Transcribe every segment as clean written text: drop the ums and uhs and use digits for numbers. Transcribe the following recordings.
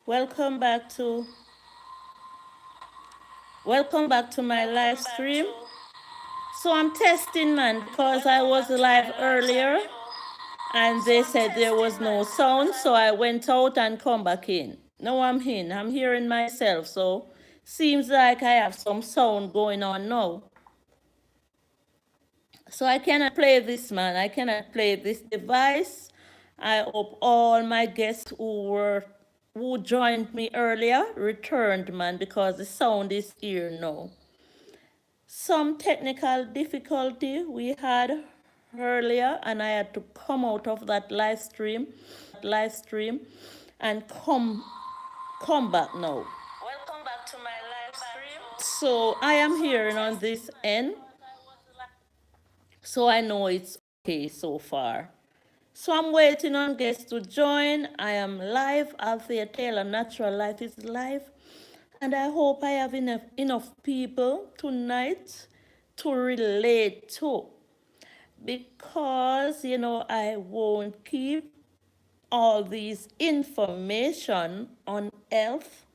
Welcome back to welcome back to my live stream. So I'm testing, man, because I was live earlier and they said there was no sound, so I went out and come back in. Now I'm in. I'm hearing myself, so seems like I have some sound going on now. So I cannot play this, man. I cannot play this device. I hope all my guests who joined me earlier returned, man, because the sound is here now. Some technical difficulty we had earlier, and I had to come out of that live stream and come back now. Welcome back to my live stream. So I am hearing on this end. So I know it's okay so far. So I'm waiting on guests to join. I am live. Althea Taylor, Natural Life is Live. And I hope I have enough people tonight to relate to. Because, I won't keep all these information on health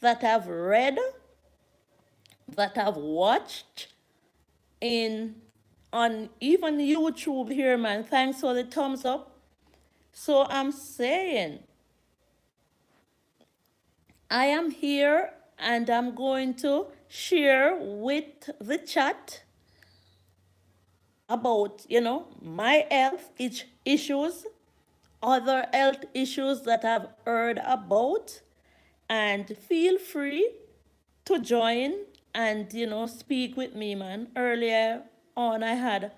that I've read, that I've watched in on even YouTube here, man. Thanks for the thumbs up. So I'm saying I am here and I'm going to share with the chat about, my health issues, other health issues that I've heard about, and feel free to join and, speak with me, man. Earlier on, I had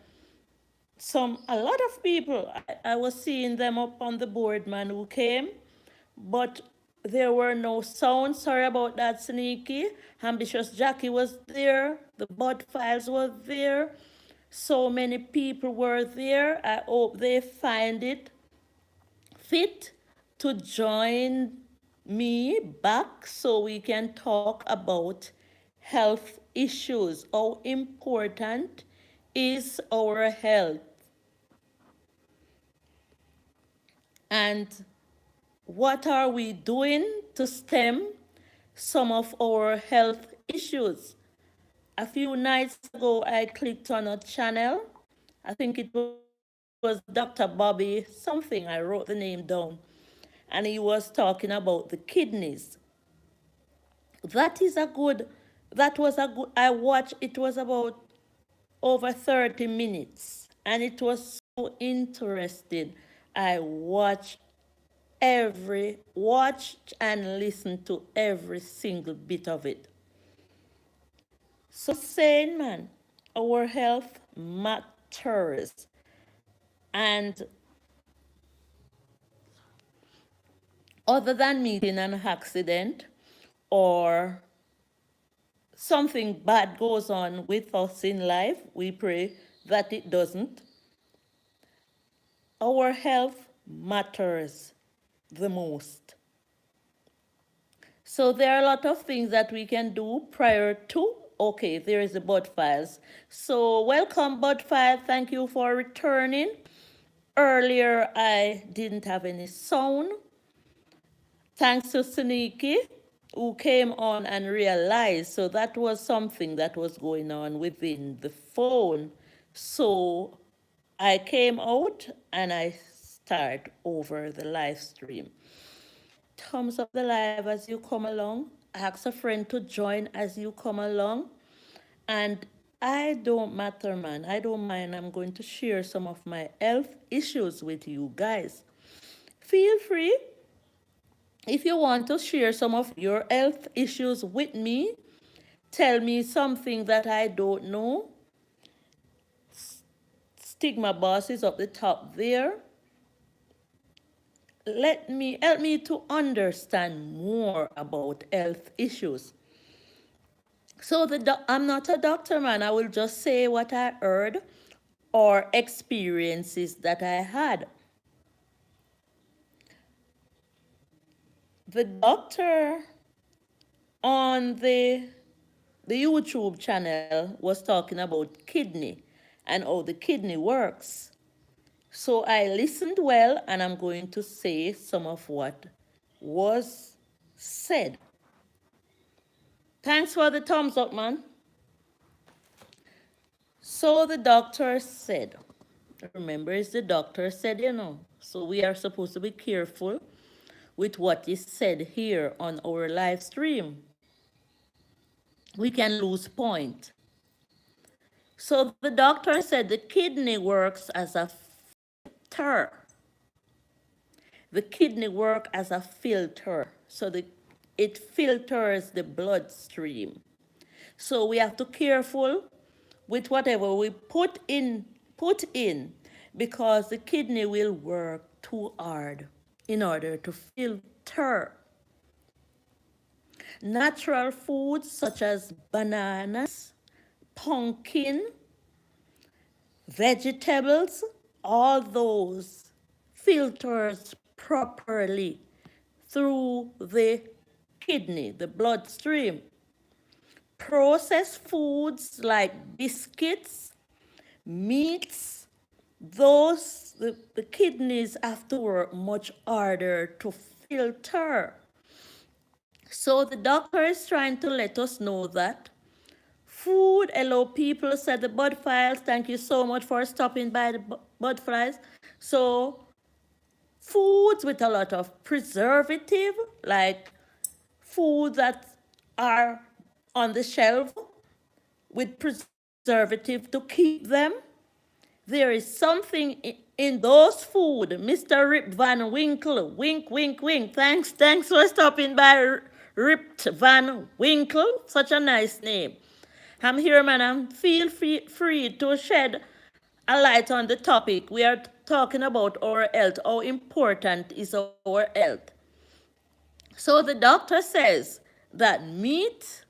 a lot of people. I was seeing them up on the board, man, who came, but there were no sounds. Sorry about that, Sneaky. Ambitious Jackie was there. The Bud Files were there. So many people were there. I hope they find it fit to join me back so we can talk about health issues. How important is our health? And what are we doing to stem some of our health issues? A few nights ago, I clicked on a channel. I think it was Dr. Bobby something. I wrote the name down. And he was talking about the kidneys. That was a good, I watched, it was about over 30 minutes. And it was so interesting. I watched and listened to every single bit of it. So saying, man, our health matters. And other than meeting an accident or something bad goes on with us in life, we pray that it doesn't. Our health matters the most. So there are a lot of things that we can do prior to. Okay, there is the Bud Files. So welcome, Bud File. Thank you for returning. Earlier, I didn't have any sound. Thanks to Suniki, who came on and realized. So that was something that was going on within the phone. So I came out and I start over the live stream. Thumbs up the live as you come along. Ask a friend to join as you come along. And I don't matter, man. I don't mind. I'm going to share some of my health issues with you guys. Feel free if you want to share some of your health issues with me. Tell me something that I don't know. Stigma Boss is up the top there. Help me to understand more about health issues. So I'm not a doctor, man. I will just say what I heard or experiences that I had. The doctor on the YouTube channel was talking about kidney and how the kidney works. So I listened well, and I'm going to say some of what was said. Thanks for the thumbs up, man. So the doctor said, remember, it's the doctor said, So we are supposed to be careful with what is said here on our live stream. We can lose point. So the doctor said the kidney works as a filter. The kidney works as a filter. So it filters the bloodstream. So we have to be careful with whatever we put in because the kidney will work too hard in order to filter natural foods such as bananas, pumpkin, vegetables, all those filters properly through the kidney, the bloodstream. Processed foods like biscuits, meats, the kidneys have to work much harder to filter. So the doctor is trying to let us know that food, hello people, said the bud files. Thank you so much for stopping by the bud files. So foods with a lot of preservative, like food that are on the shelf with preservative to keep them. There is something in those food. Mr. Rip Van Winkle, wink, wink, wink. Thanks for stopping by, Rip Van Winkle. Such a nice name. I'm here, madam. Feel free to shed a light on the topic. We are talking about our health. How important is our health? So the doctor says that meat,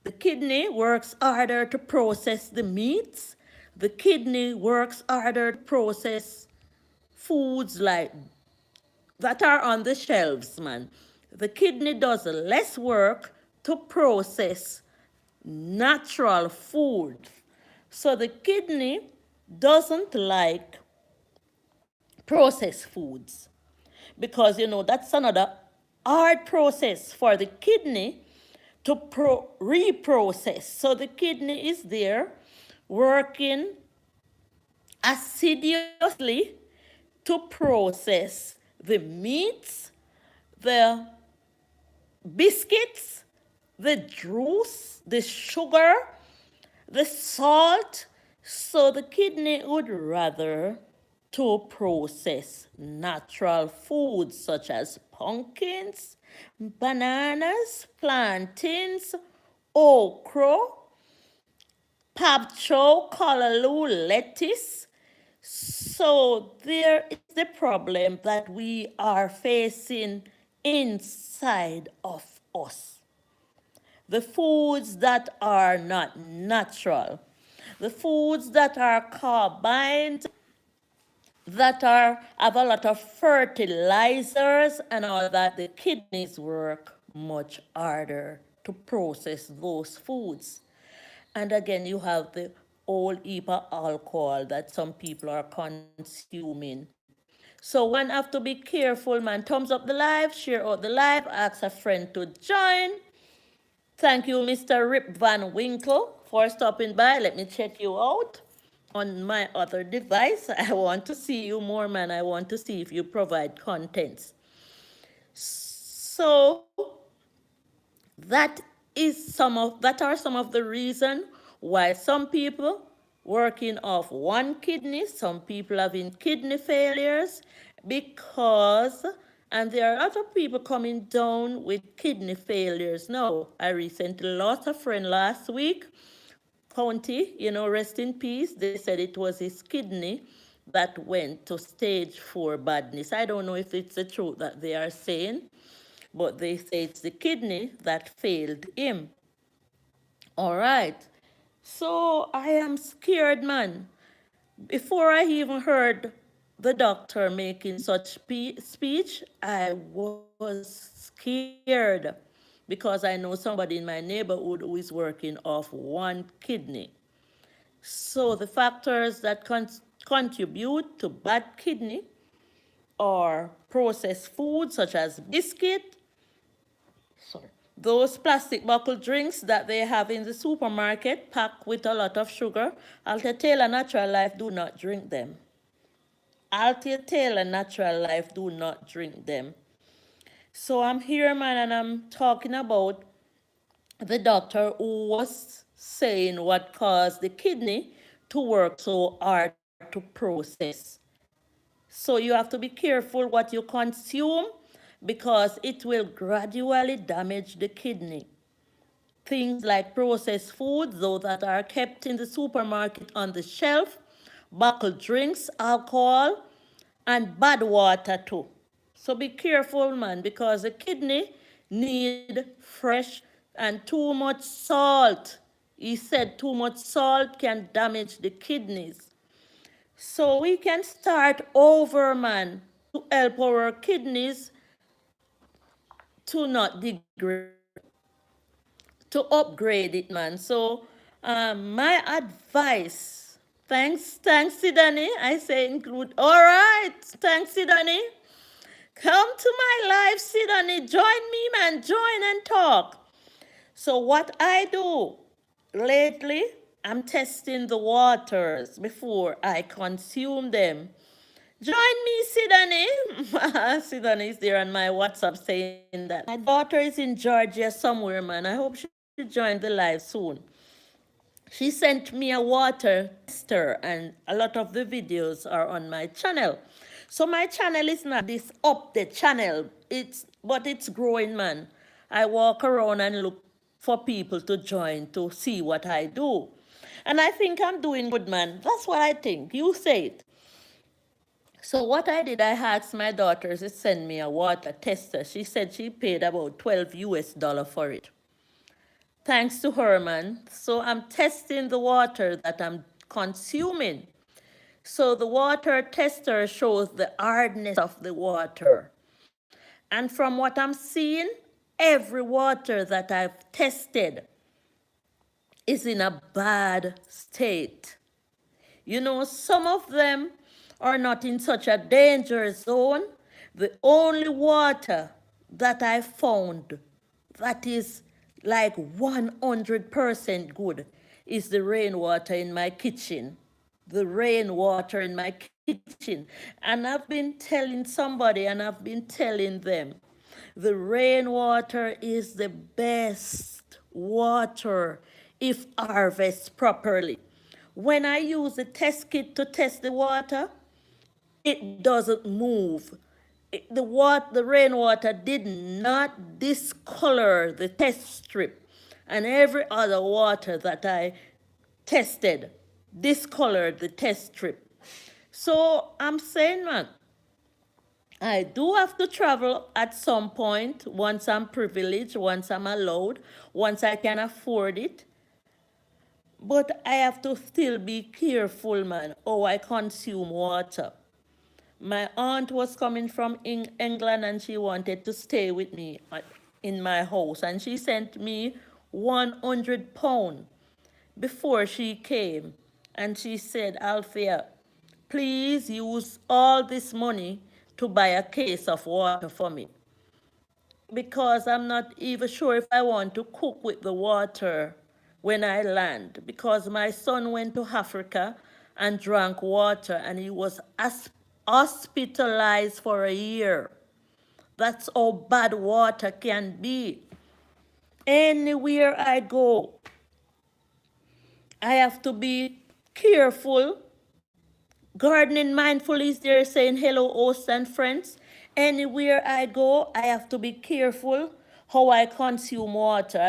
the kidney works harder to process the meats. The kidney works harder to process foods like that are on the shelves, man. The kidney does less work to process natural food. So the kidney doesn't like processed foods because that's another hard process for the kidney to reprocess. So the kidney is there working assiduously to process the meats, the biscuits, the juice, the sugar, the salt. So the kidney would rather to process natural foods such as pumpkins, bananas, plantains, okra, pabcho, callaloo, lettuce. So there is the problem that we are facing inside of us. The foods that are not natural, the foods that are combined, that have a lot of fertilizers and all that, the kidneys work much harder to process those foods. And again, you have the whole heap of alcohol that some people are consuming. So one have to be careful, man. Thumbs up the live, share out the live, ask a friend to join. Thank you, Mr. Rip Van Winkle, for stopping by. Let me check you out on my other device. I want to see you more, man. I want to see if you provide contents. So that are some of the reason why some people working off one kidney, some people having kidney failures because, and there are a lot of people coming down with kidney failures now. I recently lost a friend last week, County, rest in peace. They said it was his kidney that went to stage 4 badness. I don't know if it's the truth that they are saying, but they say it's the kidney that failed him. All right. So I am scared, man. Before I even heard the doctor making such speech, I was scared because I know somebody in my neighborhood who is working off one kidney. So the factors that contribute to bad kidney are processed foods such as biscuit, Sorry. Those plastic bottle drinks that they have in the supermarket packed with a lot of sugar, Althea Taylor Natural Life do not drink them. Althea Taylor Natural Life do not drink them. So I'm here, man, and I'm talking about the doctor who was saying what caused the kidney to work so hard to process. So you have to be careful what you consume because it will gradually damage the kidney. Things like processed foods, those that are kept in the supermarket on the shelf, bottled drinks, alcohol, and bad water too. So be careful, man, because the kidney need fresh and too much salt. He said too much salt can damage the kidneys. So we can start over, man, to help our kidneys to not degrade, to upgrade it, man. So my advice, thanks, Sidani. I say include, all right, thanks, Sidani. Come to my live, Sidani. Join me, man. Join and talk. So what I do lately, I'm testing the waters before I consume them. Join me, Sidani. Sidani is there on my WhatsApp saying that. My daughter is in Georgia somewhere, man. I hope she joins the live soon. She sent me a water tester, and a lot of the videos are on my channel. So my channel is not this up the channel. But it's growing, man. I walk around and look for people to join to see what I do. And I think I'm doing good, man. That's what I think. You say it. So what I did, I asked my daughter to send me a water tester. She said she paid about 12 US dollar for it. Thanks to her, man. So I'm testing the water that I'm consuming. So the water tester shows the hardness of the water. And from what I'm seeing, every water that I've tested is in a bad state. You know, some of them are not in such a danger zone. The only water that I found that is like 100% good is the rainwater in my kitchen. The rainwater in my kitchen. And I've been telling somebody and I've been telling them the rainwater is the best water if harvested properly. When I use the test kit to test the water, it doesn't move. The rainwater did not discolor the test strip. And every other water that I tested discolored the test strip. So I'm saying, man, I do have to travel at some point once I'm privileged, once I'm allowed, once I can afford it. But I have to still be careful, man, how I consume water. My aunt was coming from England and she wanted to stay with me in my house. And she sent me 100 pounds before she came. And she said, Althea, please use all this money to buy a case of water for me. Because I'm not even sure if I want to cook with the water when I land. Because my son went to Africa and drank water and he was hospitalized for a year. That's how bad water can be. Anywhere I go, I have to be careful. Gardening mindful is there saying hello, hosts and friends. Anywhere I go, I have to be careful how I consume water.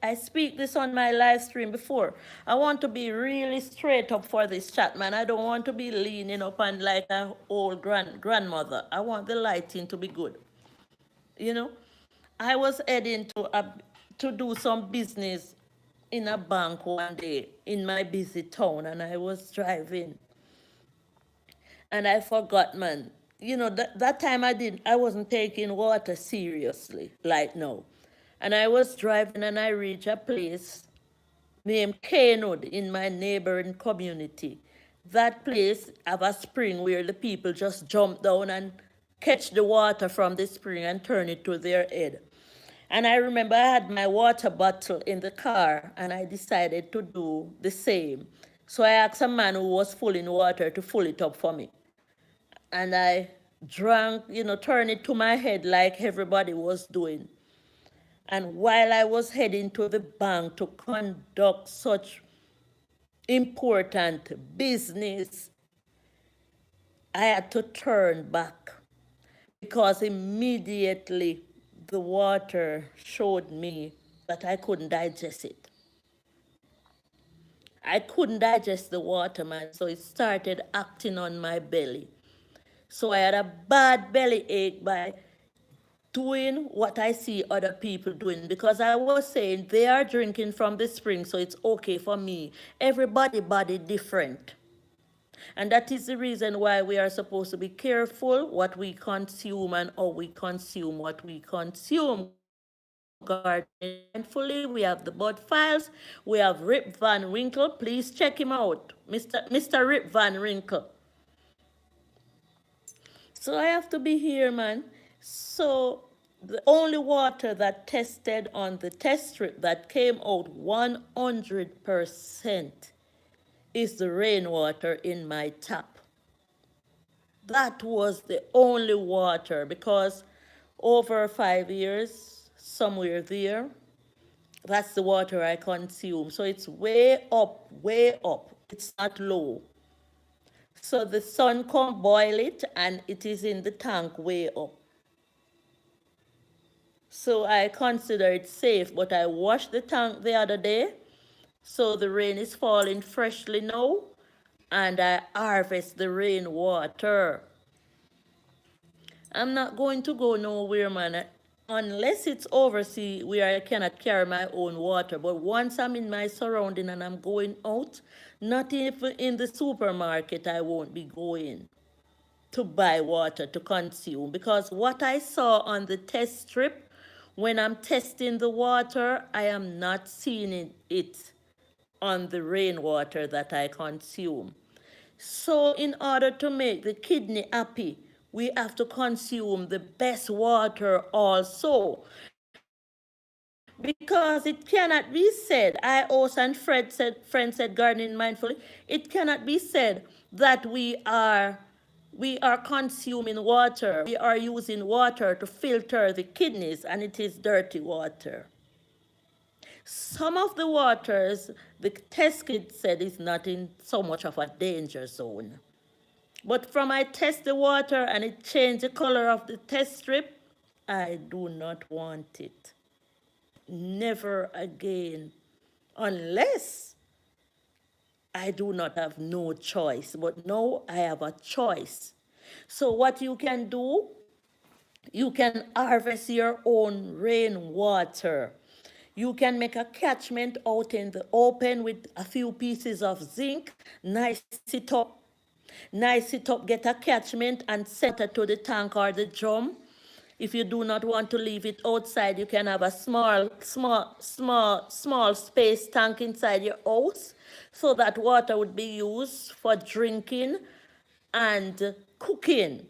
I speak this on my live stream before. I want to be really straight up for this chat, man. I don't want to be leaning up on like an old grandmother. I want the lighting to be good. You know, I was heading to do some business in a bank one day in my busy town, and I was driving and I forgot, man. You know, that time I wasn't taking water seriously, like now. And I was driving and I reached a place named Canewood in my neighboring community. That place have a spring where the people just jump down and catch the water from the spring and turn it to their head. And I remember I had my water bottle in the car and I decided to do the same. So I asked a man who was full in water to fill it up for me. And I drank, turned it to my head like everybody was doing. And while I was heading to the bank to conduct such important business, I had to turn back because immediately the water showed me that I couldn't digest it. I couldn't digest the water, man, so it started acting on my belly. So I had a bad belly ache by doing what I see other people doing because I was saying they are drinking from the spring, so it's okay for me. Everybody body different. And that is the reason why we are supposed to be careful what we consume and how we consume what we consume. Gardening mindfully. We have the Bud Files. We have Rip Van Winkle. Please check him out, Mr. Rip Van Winkle. So I have to be here, man. So the only water that tested on the test strip that came out 100% is the rainwater in my tap. That was the only water because over 5 years, somewhere there, that's the water I consume. So it's way up, way up. It's not low. So the sun can boil it and it is in the tank way up. So I consider it safe, but I washed the tank the other day. So the rain is falling freshly now and I harvest the rainwater. I'm not going to go nowhere, man, unless it's overseas where I cannot carry my own water. But once I'm in my surrounding and I'm going out, not even in the supermarket, I won't be going to buy water to consume because what I saw on the test strip when I'm testing the water, I am not seeing it on the rainwater that I consume. So, in order to make the kidney happy, we have to consume the best water also. Because it cannot be said, I, Os, and friend said gardening mindfully, it cannot be said that we are consuming water, we are using water to filter the kidneys and it is dirty water. Some of the waters, the test kit said is not in so much of a danger zone. But from I test the water and it changed the color of the test strip, I do not want it. Never again. Unless I do not have no choice. But now I have a choice. So what you can do, you can harvest your own rainwater. You can make a catchment out in the open with a few pieces of zinc, nice it up, get a catchment and send it to the tank or the drum. If you do not want to leave it outside, you can have a small space tank inside your house so that water would be used for drinking and cooking.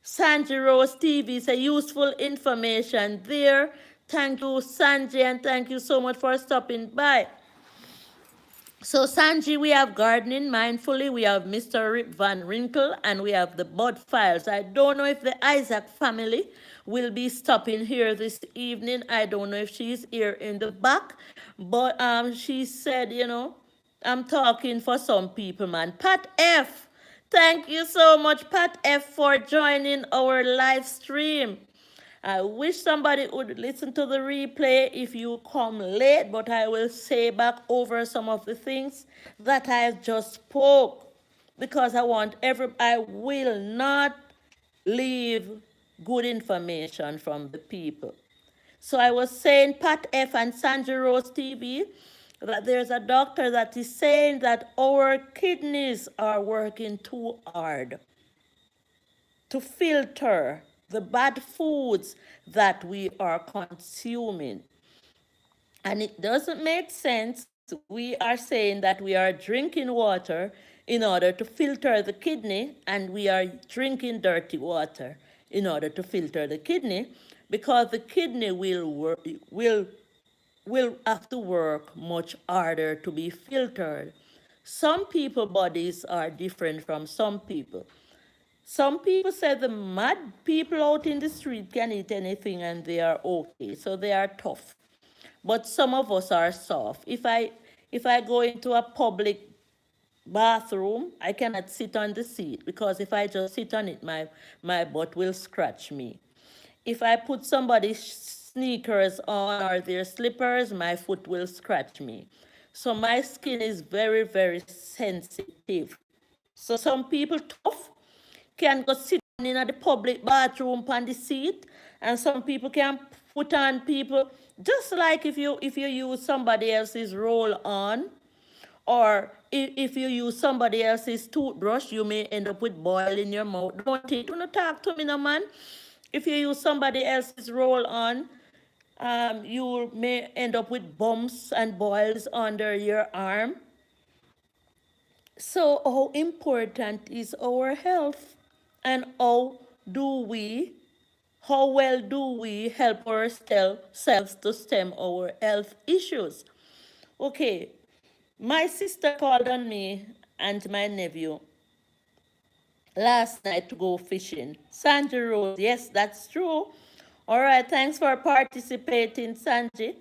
Sanji Rose TV is a useful information there. Thank you, Sanji, and thank you so much for stopping by. So, Sanji, we have Gardening Mindfully, we have Mr. Rip Van Winkle, and we have the Bud Files. I don't know if the Isaac family will be stopping here this evening. I don't know if she's here in the back, but she said, I'm talking for some people, man. Pat F, thank you so much, Pat F, for joining our live stream. I wish somebody would listen to the replay if you come late, but I will say back over some of the things that I just spoke because I will not leave good information from the people. So I was saying, Pat F and Sanji Rose TV, that there's a doctor that is saying that our kidneys are working too hard to filter the bad foods that we are consuming. And it doesn't make sense. We are saying that we are drinking water in order to filter the kidney, and we are drinking dirty water in order to filter the kidney. because the kidney will have to work much harder to be filtered. Some people bodies are different from some people. Some people say the mad people out in the street can eat anything and they are okay, so they are tough. But some of us are soft. If I go into a public bathroom, I cannot sit on the seat because if I just sit on it, my butt will scratch me. If I put somebody's sneakers on or their slippers, my foot will scratch me. So my skin is very, very sensitive. So some people tough can go sit down in the public bathroom on the seat, and some people can put on people just like if you use somebody else's roll on, or if you use somebody else's toothbrush, you may end up with boil in your mouth. Don't it? Don't talk to me, no man. If you use somebody else's roll on, you may end up with bumps and boils under your arm. So, how important is our health? And do we, how well do we help ourselves to stem our health issues? Okay, my sister called on me and my nephew last night to go fishing. Sanji Rose, yes, that's true. All right, thanks for participating, Sanji.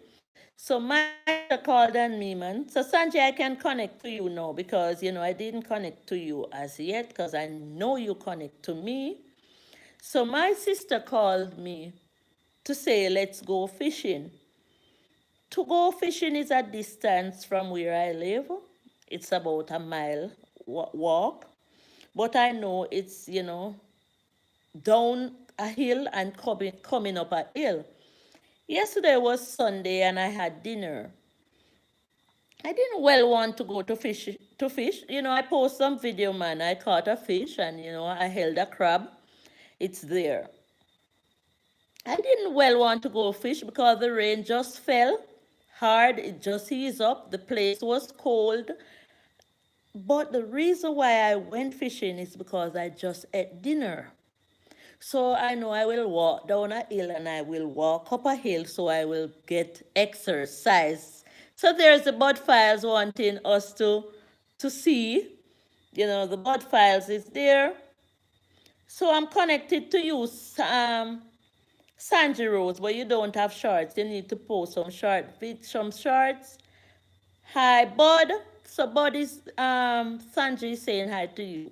So my sister called on me, man. So Sanji, I can connect to you now because I didn't connect to you as yet because I know you connect to me. So my sister called me to say let's go fishing. To go fishing is a distance from where I live. It's about a mile walk. But I know it's, down a hill and coming up a hill. Yesterday was Sunday and I had dinner. I didn't well want to go to fish. I post some video, man. I caught a fish and I held a crab. It's there. I didn't well want to go fish because the rain just fell hard. It just eased up. The place was cold. But the reason why I went fishing is because I just ate dinner. So I know I will walk down a hill and I will walk up a hill so I will get exercise. So there's the bud files wanting us to see. The bud files is there. So I'm connected to you, Sanji Rose, but you don't have shorts. You need to post some shorts. Hi, Bud. So Bud is Sanji is saying hi to you.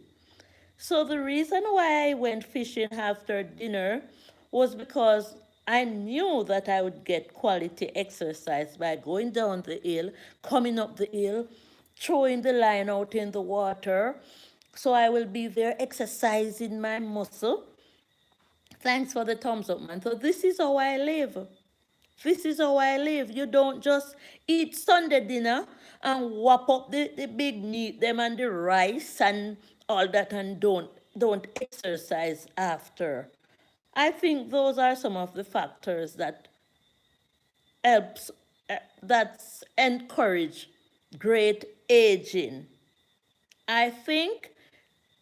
So the reason why I went fishing after dinner was because I knew that I would get quality exercise by going down the hill, coming up the hill, throwing the line out in the water. So I will be there exercising my muscle. Thanks for the thumbs up, man. So this is how I live. This is how I live. You don't just eat Sunday dinner and whop up the big meat, them and the rice and all that and don't exercise after. I think those are some of the factors that helps that's encourage great aging. I think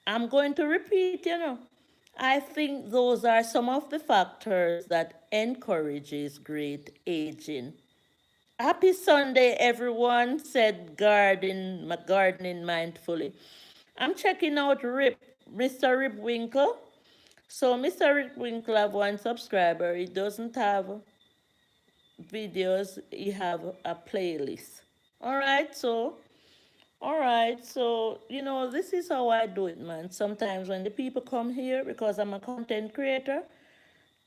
I'm going to repeat. I think those are some of the factors that encourages great aging. Happy Sunday, everyone, said gardening mindfully. I'm checking out Mr. Rip Winkle. So Mr. Rip Winkle have one subscriber. He doesn't have videos. He have a playlist. All right, so this is how I do it, man. Sometimes when the people come here, because I'm a content creator,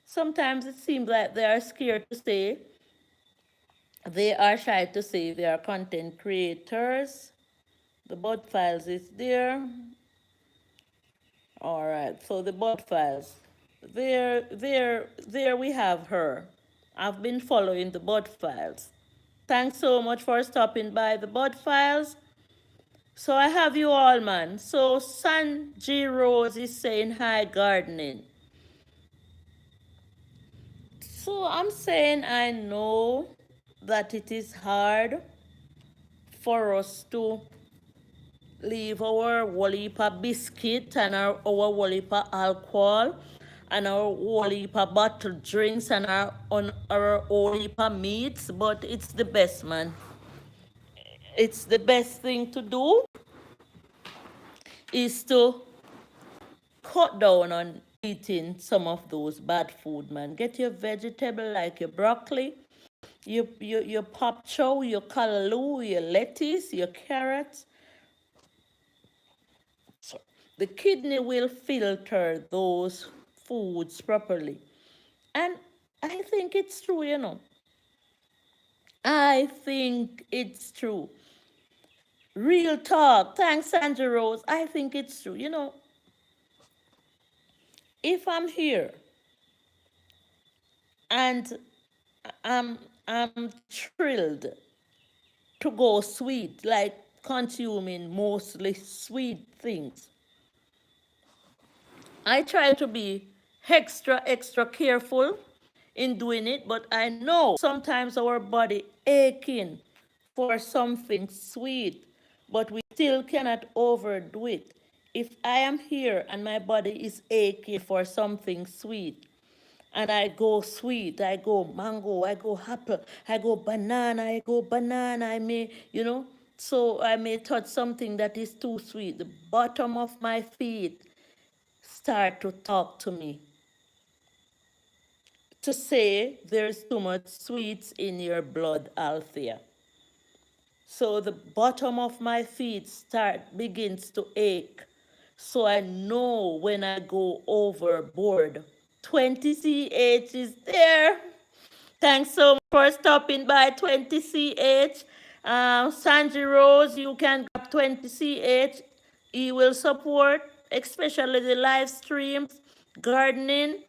sometimes it seems like they are scared to say, they are shy to say they are content creators. The bot files is there. All right, so the bot files. There we have her. I've been following the bot files. Thanks so much for stopping by the bot files. So I have you all, man. So Sanji Rose is saying hi, gardening. So I'm saying I know that it is hard for us to leave our Wallipa biscuit and our Wallipa alcohol and our whole heap of bottled drinks and our whole heap of meats, but it's the best, man. It's the best thing to do is to cut down on eating some of those bad food, man. Get your vegetable like your broccoli, your pop chow, your callaloo, your lettuce, your carrots. So the kidney will filter those foods properly. And I think it's true, you know. I think it's true. Real talk. Thanks, Sandra Rose. I think it's true. You know, if I'm here and I'm thrilled to go sweet, like consuming mostly sweet things, I try to be extra careful in doing it, but I know sometimes our body aching for something sweet, but we still cannot overdo it. If I am here and my body is aching for something sweet, and I go sweet, I go mango, I go apple, I go banana, I may, you know, so I may touch something that is too sweet. The bottom of my feet start to talk to me to say there's too much sweets in your blood, Althea. So the bottom of my feet begins to ache. So I know when I go overboard. 20CH is there. Thanks so much for stopping by, 20CH. Sanji Rose, you can grab 20CH. He will support, especially the live streams, gardening.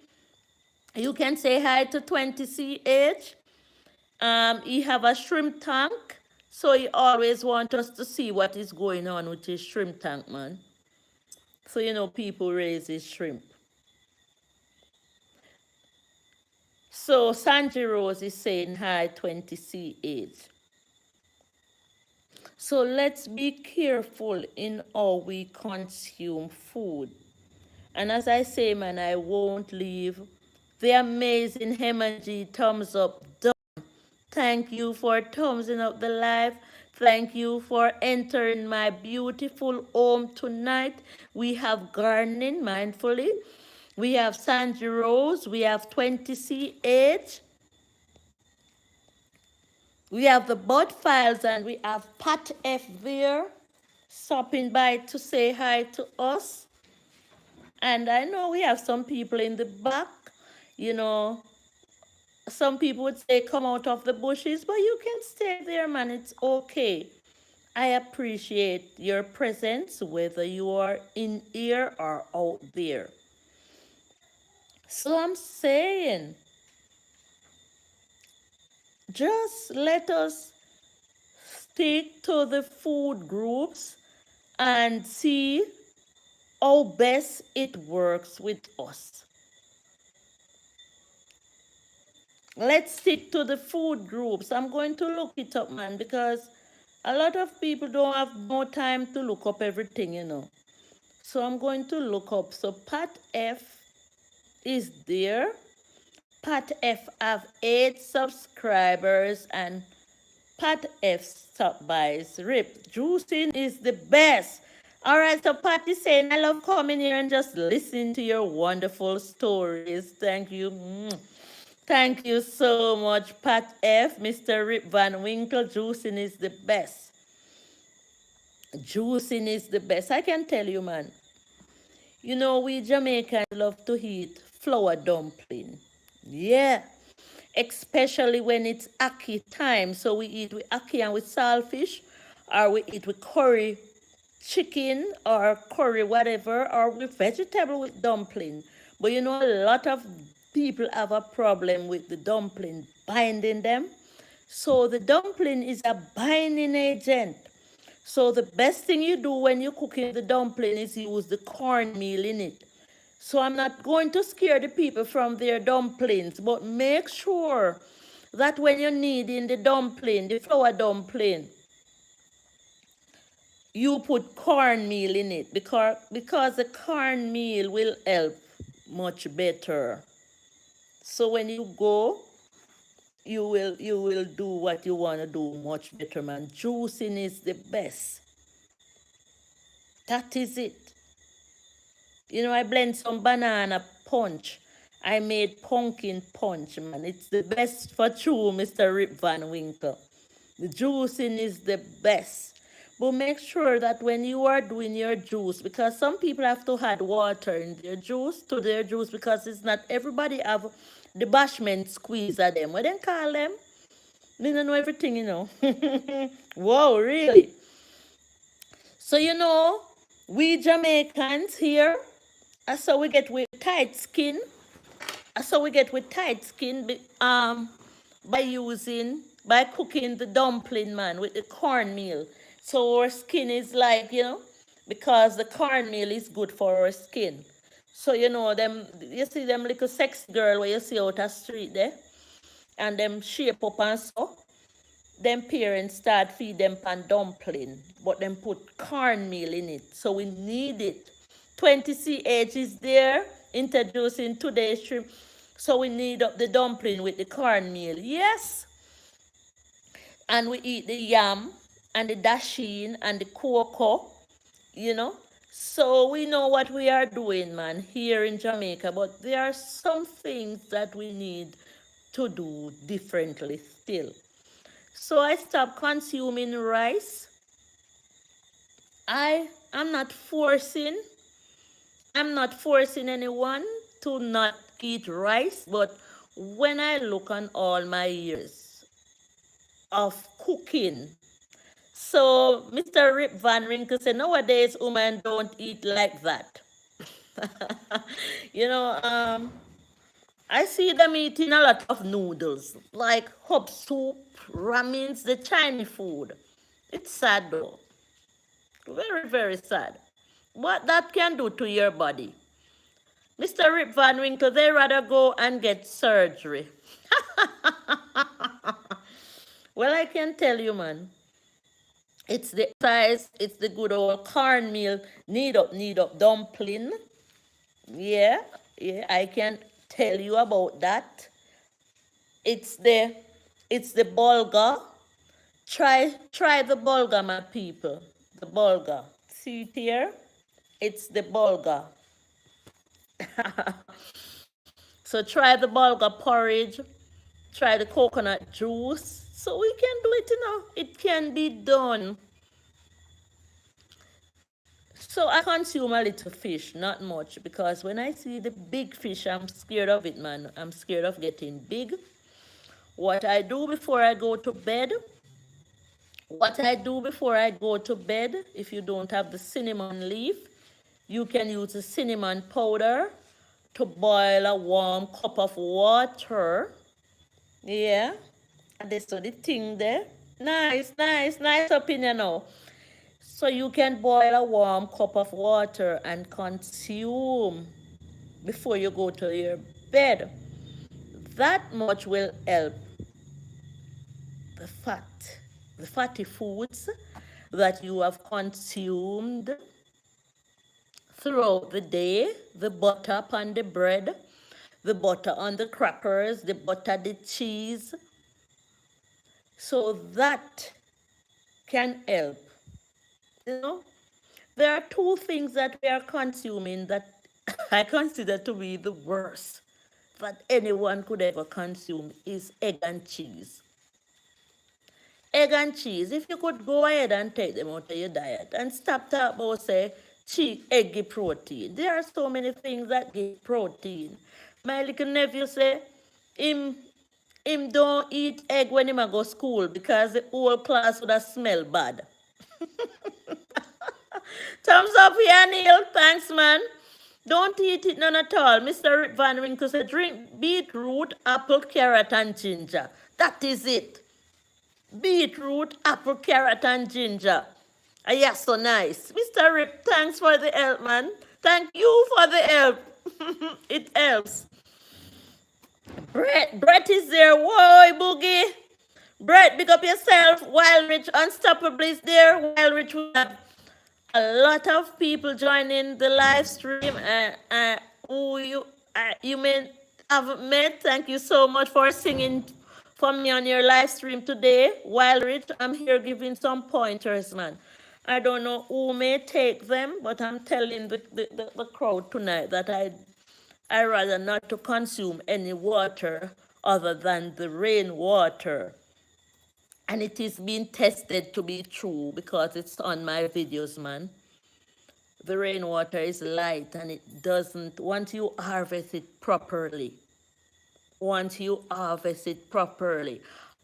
You can say hi to 20CH. He have a shrimp tank, so he always want us to see what is going on with his shrimp tank, man. So you know people raise his shrimp. So Sanji Rose is saying hi, 20CH. So let's be careful in how we consume food. And as I say, man, I won't leave the amazing Hemaji thumbs up. Thank you for thumbsing up the live. Thank you for entering my beautiful home tonight. We have gardening mindfully. We have Sanji Rose. We have 20CH. We have the Bud Files and we have Pat F there stopping by to say hi to us. And I know we have some people in the back, you know, some people would say come out of the bushes, but you can stay there, man. It's okay. I appreciate your presence, whether you are in here or out there. So I'm saying, just let us stick to the food groups and see how best it works with us. Let's stick to the food groups. I'm going to look it up, man, because a lot of people don't have no time to look up everything, you know. So I'm going to look up. So Pat F is there. Pat F have 8 subscribers and Pat F stop by is RIP. Juicing is the best. All right, so Pat is saying, I love coming here and just listening to your wonderful stories. Thank you. Thank you so much, Pat F. Mr. Rip Van Winkle. Juicing is the best. Juicing is the best. I can tell you, man. You know, we Jamaicans love to eat flour dumpling. Yeah. Especially when it's ackee time. So we eat with ackee and with saltfish, or we eat with curry chicken or curry whatever, or with vegetable with dumpling. But you know, a lot of people have a problem with the dumpling binding them. So the dumpling is a binding agent. So the best thing you do when you're cooking the dumpling is use the cornmeal in it. So I'm not going to scare the people from their dumplings, but make sure that when you're kneading the dumpling, the flour dumpling, you put cornmeal in it because the cornmeal will help much better. So when you go, you will do what you want to do much better, man. Juicing is the best. That is it. I blend some banana punch. I made pumpkin punch, man. It's the best for true, Mr. Rip Van Winkle. The juicing is the best. But make sure that when you are doing your juice, because some people have to add water in their juice to their juice because it's not everybody have the bashment squeeze at them. What they call them? They don't know everything. Whoa, really? So we Jamaicans here, so we get with tight skin. So we get with tight skin by cooking the dumpling, man, with the cornmeal. So our skin is like, because the cornmeal is good for our skin. So them, you see them little sexy girl where you see out a street there, and them shape up and so. Them parents start feed them pan dumpling, but them put cornmeal in it. So we need it. 20 CH is there, introducing today's shrimp. So we need up the dumpling with the cornmeal. Yes. And we eat the yam and the dasheen and the cocoa, you know. So we know what we are doing, man, here in Jamaica. But there are some things that we need to do differently still. So I stopped consuming rice. I'm not forcing anyone to not eat rice, but when I look on all my years of cooking, so Mr. Rip Van Winkle said nowadays women don't eat like that. you know, um, I see them eating a lot of noodles, like hot soup, ramens, the Chinese food. It's sad though. Very, very sad. What that can do to your body. Mr. Rip Van Winkle, they rather go and get surgery. Well, I can tell you, man. It's the size, it's the good old cornmeal, need up dumpling. Yeah, yeah, I can tell you about that. It's the bulgur. Try the bulgur, my people. The bulgur. See it here? It's the bulgur. So try the bulgur porridge. Try the coconut juice. So we can do it. It can be done. So I consume a little fish, not much, because when I see the big fish, I'm scared of it, man. I'm scared of getting big. What I do before I go to bed, if you don't have the cinnamon leaf, you can use the cinnamon powder to boil a warm cup of water. Yeah. And this so the thing there. Nice opinion now. So you can boil a warm cup of water and consume before you go to your bed. That much will help the fatty foods that you have consumed throughout the day, the butter upon the bread, the butter on the crackers, the butter, the cheese. So that can help. There are two things that we are consuming that I consider to be the worst that anyone could ever consume is egg and cheese. Egg and cheese, if you could go ahead and take them out of your diet and stop talking about, say, egg protein. There are so many things that give protein. My little nephew say, him don't eat egg when him go school because the whole class would have smell bad. Thumbs up here, Neil. Thanks, man. Don't eat it none at all. Mr. Van Winkle said, drink beetroot, apple, carrot, and ginger. That is it. Beetroot, apple, carrot, and ginger. Yeah, so nice. Mr. Rip, thanks for the help, man. Thank you for the help. It helps. Brett is there. Whoa, Boogie. Brett, pick up yourself. Wild Rich Unstoppable is there. Wild Rich, we have a lot of people joining the live stream. you may have met. Thank you so much for singing for me on your live stream today. While Rich, I'm here giving some pointers, man. I don't know who may take them, but I'm telling the crowd tonight that I rather not to consume any water other than the rainwater. And it is being tested to be true because it's on my videos, man. The rainwater is light and it doesn't, once you harvest it properly,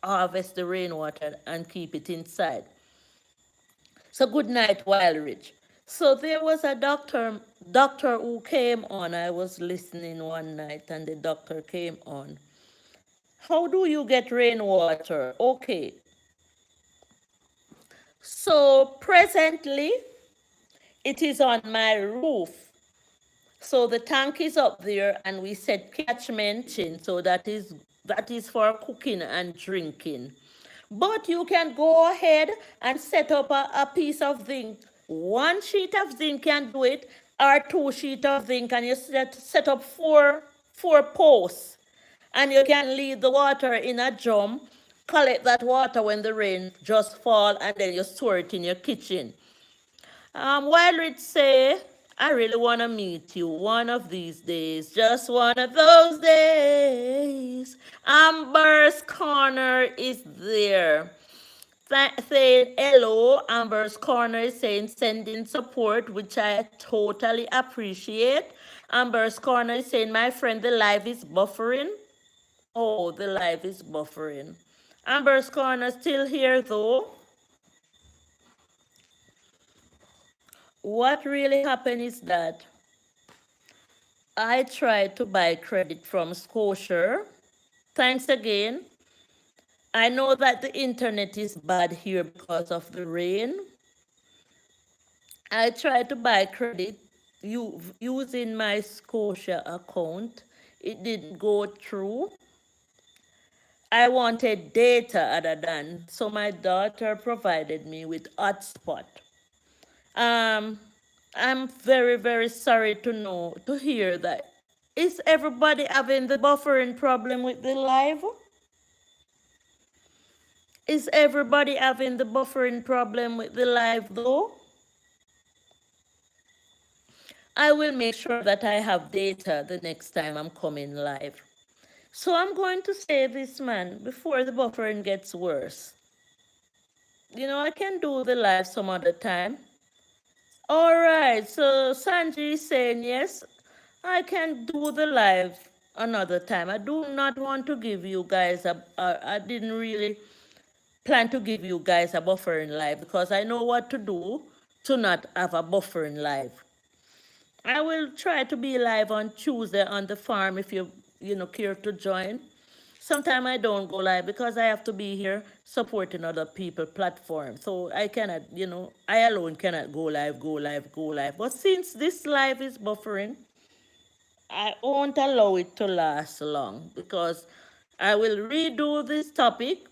harvest the rainwater and keep it inside. So good night, Wild Rich. So there was a doctor who came on. I was listening one night and the doctor came on. How do you get rainwater? Okay. So presently, it is on my roof. So the tank is up there and we set catchment in. So that is for cooking and drinking. But you can go ahead and set up a piece of zinc. One sheet of zinc can do it, or two sheets of zinc, and you set up four posts. And you can leave the water in a drum, collect that water when the rain just fall, and then you store it in your kitchen. While it say, I really want to meet you one of these days, just one of those days. Amber's Corner is there. Saying hello. Amber's Corner is saying sending support, which I totally appreciate. Amber's Corner is saying, my friend, the live is buffering. Oh, the live is buffering. Amber's Corner still here though. What really happened is that I tried to buy credit from Scotia. Thanks again. I know that the internet is bad here because of the rain. I tried to buy credit using my Scotia account. It didn't go through. I wanted data other than, so my daughter provided me with hotspot. I'm very, very sorry to hear that. Is everybody having the buffering problem with the live? Is everybody having the buffering problem with the live though? I will make sure that I have data the next time I'm coming live. So I'm going to say this, man, before the buffering gets worse. You know, I can do the live some other time. All right, so Sanji is saying, yes, I can do the live another time. I do not want to give you guys I didn't really plan to give you guys a buffering live because I know what to do to not have a buffering live. I will try to be live on Tuesday on the farm if you care to join. Sometimes I don't go live because I have to be here supporting other people platform. So I cannot, I alone cannot go live. But since this live is buffering, I won't allow it to last long because I will redo this topic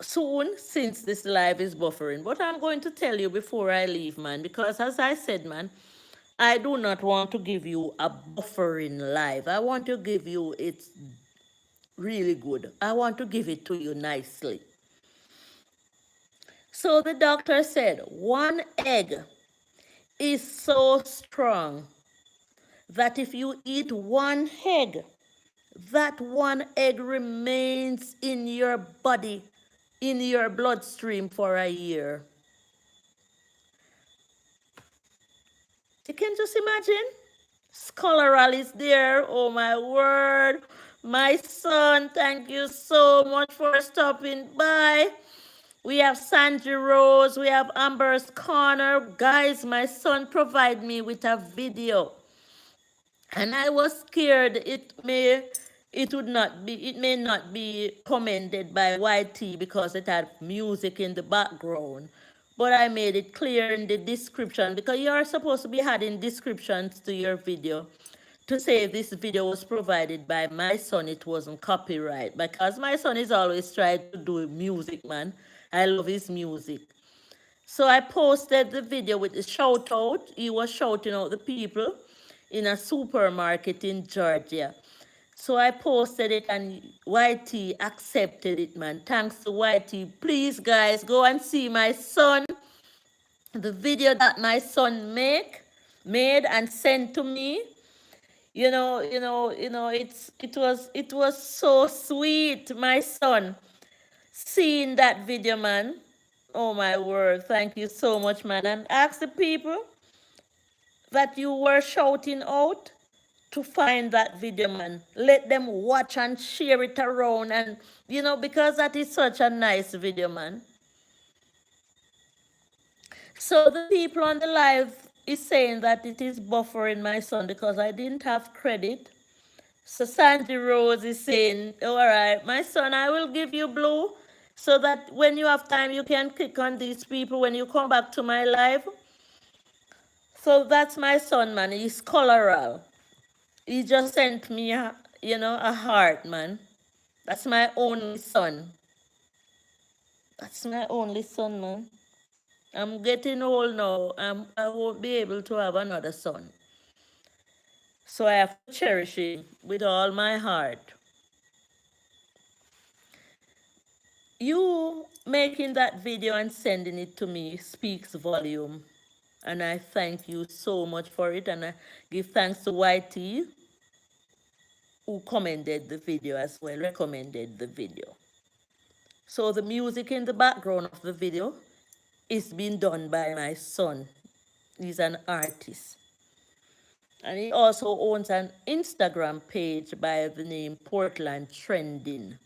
soon since this live is buffering. But I'm going to tell you before I leave, man, because as I said, man, I do not want to give you a buffering live. I want to give you it's really good. I want to give it to you nicely. So the doctor said 1 egg is so strong that if you eat 1 egg, that 1 egg remains in your body, in your bloodstream for a year. You can just imagine. Scholarly is there. Oh my word. My son, thank you so much for stopping by. We have Sanji Rose. We have Amber's Corner. Guys, my son provided me with a video. And I was scared it may not be commended by YT because it had music in the background. But I made it clear in the description because you are supposed to be adding descriptions to your video to say this video was provided by my son. It wasn't copyright because my son is always trying to do music, man. I love his music. So I posted the video with the shout out. He was shouting out the people. in a supermarket in Georgia. So I posted it and YT accepted it, man. Thanks to YT. Please, guys, go and see my son, the video that my son made and sent to me. It was so sweet, my son, seeing that video, man. Oh my word, thank you so much, man. And ask the people that you were shouting out to find that video, man. Let them watch and share it around, and because that is such a nice video, man. So the people on the live is saying that it is buffering, my son, because I didn't have credit. So Sandy Rose is saying, all right, my son, I will give you blue so that when you have time, you can click on these people when you come back to my live. So that's my son, man. He's coloral. He just sent me a heart, man. That's my only son. That's my only son, man. I'm getting old now. I won't be able to have another son. So I have to cherish him with all my heart. You making that video and sending it to me speaks volume. And I thank you so much for it. And I give thanks to YT, who commended the video as well, recommended the video. So the music in the background of the video is being done by my son. He's an artist. And he also owns an Instagram page by the name Portland Trending.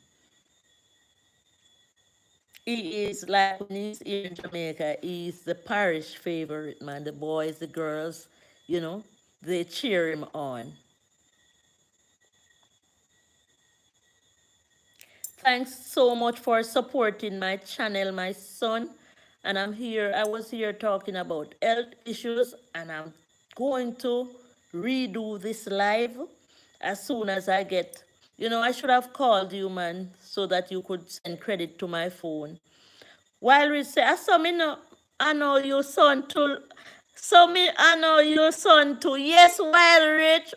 He is, like when he's here in Jamaica, he's the parish favorite, man. The boys, the girls, they cheer him on. Thanks so much for supporting my channel, my son. And I was here talking about health issues, and I'm going to redo this live as soon as I get, I should have called you, man, so that you could send credit to my phone. While we say, I know your son too. I know your son too. Yes, Wild Rich.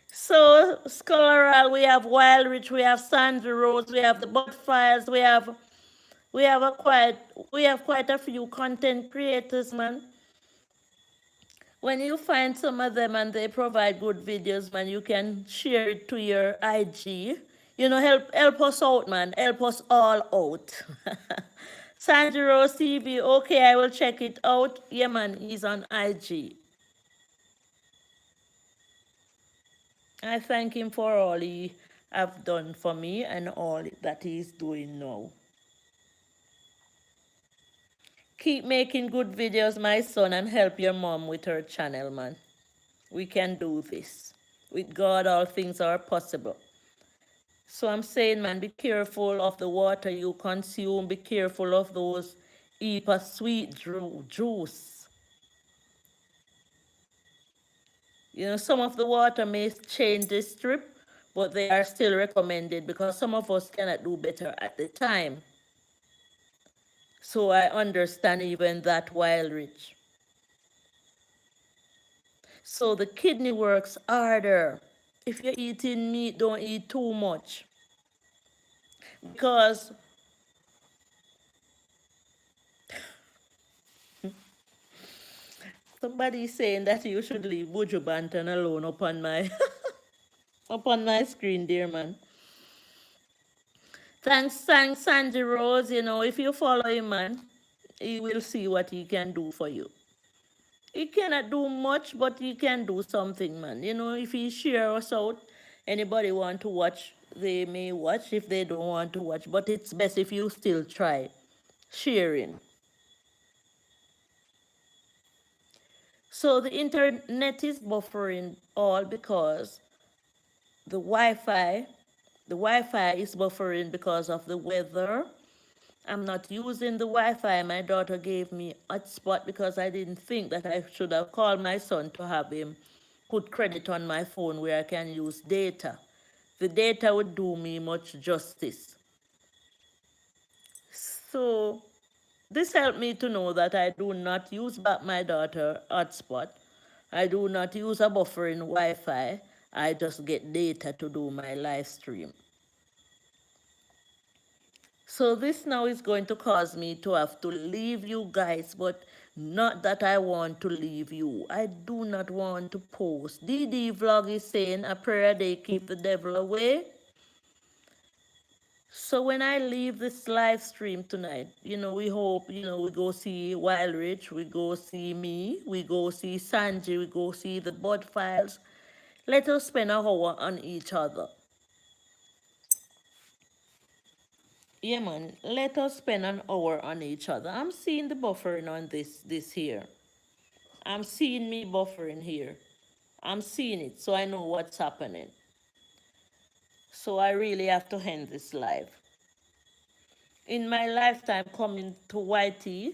So, Scholaral, we have Wild Rich, we have Sandra Rose, we have the Buttfires, we have quite a few content creators, man. When you find some of them and they provide good videos, man, you can share it to your IG. Help us out, man. Help us all out. Sandra Rose TV, okay, I will check it out. Yeah, man, he's on IG. I thank him for all he have done for me and all that he's doing now. Keep making good videos, my son, and help your mom with her channel, man. We can do this. With God, all things are possible. So I'm saying, man, be careful of the water you consume. Be careful of those a sweet juice. Some of the water may change the strip, but they are still recommended because some of us cannot do better at the time. So I understand even that, Wild Rich. So the kidney works harder. If you're eating meat, don't eat too much. Because somebody is saying that you should leave Buju Banton alone upon my upon my screen, dear man. Thanks, Sandy Rose. If you follow him, man, he will see what he can do for you. He cannot do much, but he can do something, man. If he share us out, anybody want to watch, they may watch. If they don't want to watch, but it's best if you still try sharing. So the internet is buffering all because the Wi-Fi is buffering because of the weather. I'm not using the Wi-Fi. My daughter gave me a hotspot because I didn't think that I should have called my son to have him put credit on my phone where I can use data. The data would do me much justice. So this helped me to know that I do not use back my daughter hotspot I do not use a buffering Wi-Fi. I just get data to do my live stream. So this now is going to cause me to have to leave you guys, but not that I want to leave you. I do not want to post. DD vlog is saying a prayer a day keep the devil away. So when I leave this live stream tonight, we hope, we go see Wild Rich, we go see me, we go see Sanji, we go see the Bud Files. Let us spend an hour on each other. Yeah, man. Let us spend an hour on each other. I'm seeing the buffering on this here. I'm seeing me buffering here. I'm seeing it, so I know what's happening. So I really have to end this live. In my lifetime coming to YT,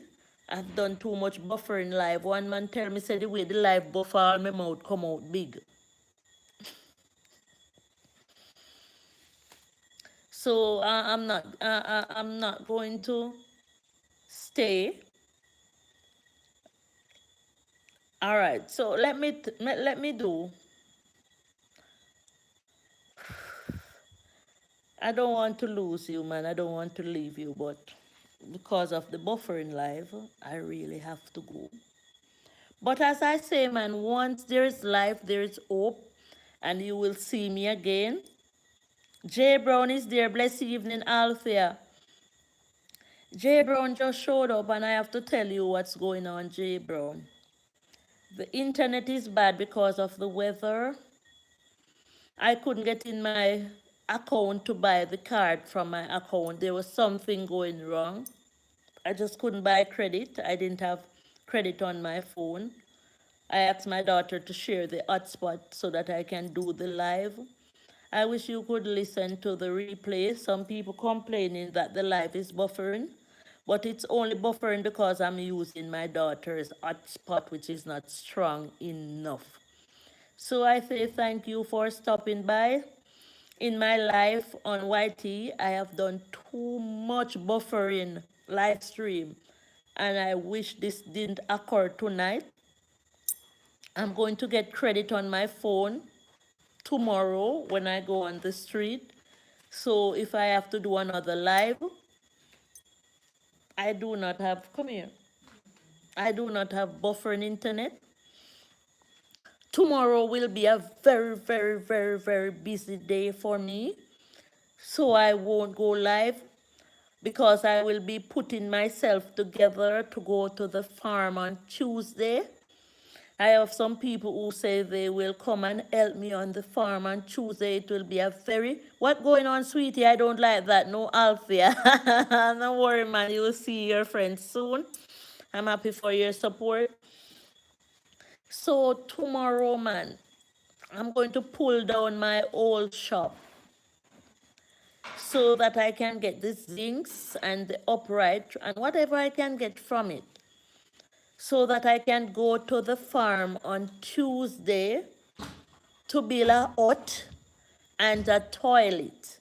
I've done too much buffering live. One man tell me, say the way the live buffer, all my mouth come out big. So I'm not going to stay. All right. So let me do. I don't want to lose you, man. I don't want to leave you, but because of the buffering live, I really have to go. But as I say, man, once there is life, there is hope, and you will see me again. Jay Brown is there. Blessed evening, Althea. Jay Brown just showed up, and I have to tell you what's going on, Jay Brown. The internet is bad because of the weather. I couldn't get in my account to buy the card from my account. There was something going wrong. I just couldn't buy credit. I didn't have credit on my phone. I asked my daughter to share the hotspot so that I can do the live. I wish you could listen to the replay. Some people complaining that the live is buffering, but it's only buffering because I'm using my daughter's hotspot, which is not strong enough. So I say thank you for stopping by. In my life on YT, I have done too much buffering live stream, and I wish this didn't occur tonight. I'm going to get credit on my phone tomorrow when I go on the street. So if I have to do another live, I do not have, come here, I do not have buffering internet. Tomorrow will be a very, very, very, very busy day for me. So I won't go live because I will be putting myself together to go to the farm on Tuesday. I have some people who say they will come and help me on the farm on Tuesday. It will be a very, what going on, sweetie? I don't like that. No, Althea. Don't worry, man. You will see your friends soon. I'm happy for your support. So tomorrow, man, I'm going to pull down my old shop so that I can get the zincs and the upright and whatever I can get from it, so that I can go to the farm on Tuesday to build a hut and a toilet.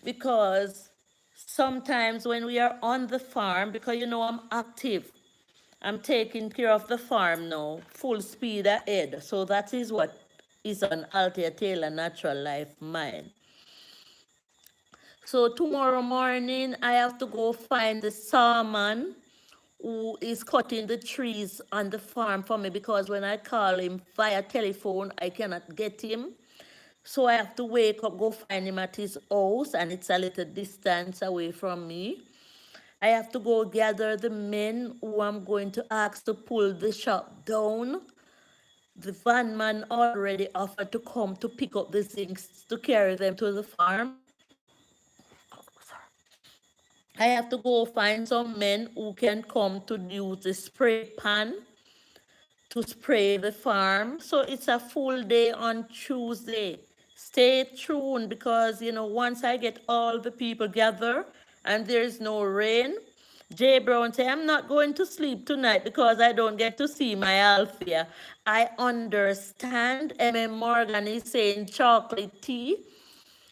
Because sometimes when we are on the farm, because I'm active, I'm taking care of the farm now, full speed ahead. So that is what is on Althea Taylor Natural Life Mine. So tomorrow morning, I have to go find the sawman who is cutting the trees on the farm for me, because when I call him via telephone, I cannot get him. So I have to wake up, go find him at his house, and it's a little distance away from me. I have to go gather the men who I'm going to ask to pull the shop down. The van man already offered to come to pick up the things to carry them to the farm. I have to go find some men who can come to use the spray pan to spray the farm. So it's a full day on Tuesday. Stay tuned because, once I get all the people gathered and there's no rain, Jay Brown say, I'm not going to sleep tonight because I don't get to see my Althea. I understand. Morgan is saying chocolate tea.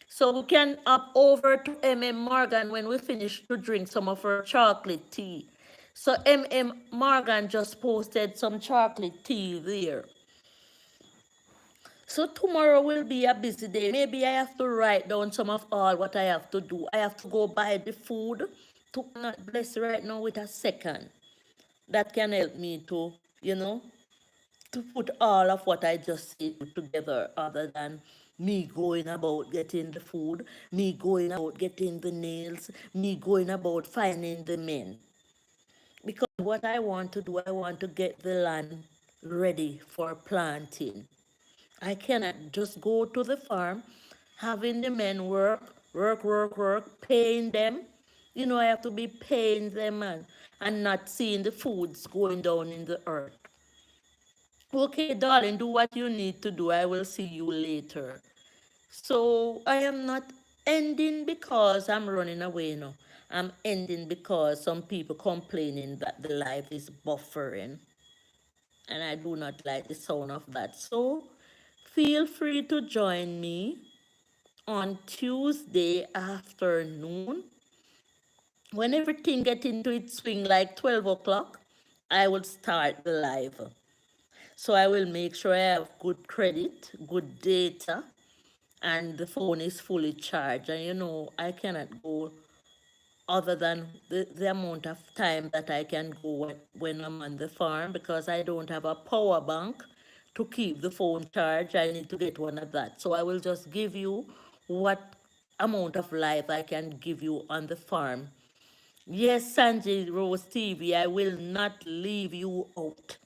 So we can up over to Morgan when we finish to drink some of her chocolate tea. So Morgan just posted some chocolate tea there. So tomorrow will be a busy day. Maybe I have to write down some of all what I have to do. I have to go buy the food. To not bless right now with a second. That can help me to, you know, to put all of what I just said together, other than me going about getting the food, me going about getting the nails, me going about finding the men. Because what I want to do, I want to get the land ready for planting. I cannot just go to the farm, having the men work, paying them. You know, I have to be paying them and not seeing the foods going down in the earth. Okay, darling, do what you need to do. I will see you later. So I am not ending because I'm running away now. I'm ending because some people complaining that the life is buffering. And I do not like the sound of that. So feel free to join me on Tuesday afternoon when everything get into its swing like 12 o'clock. I will start the live. So I will make sure I have good credit, good data, and the phone is fully charged. And you know, I cannot go other than the amount of time that I can go when I'm on the farm, because I don't have a power bank to keep the phone charged. I need to get one of that. So I will just give you what amount of life I can give you on the farm. Yes, Sanjay Rose TV, I will not leave you out.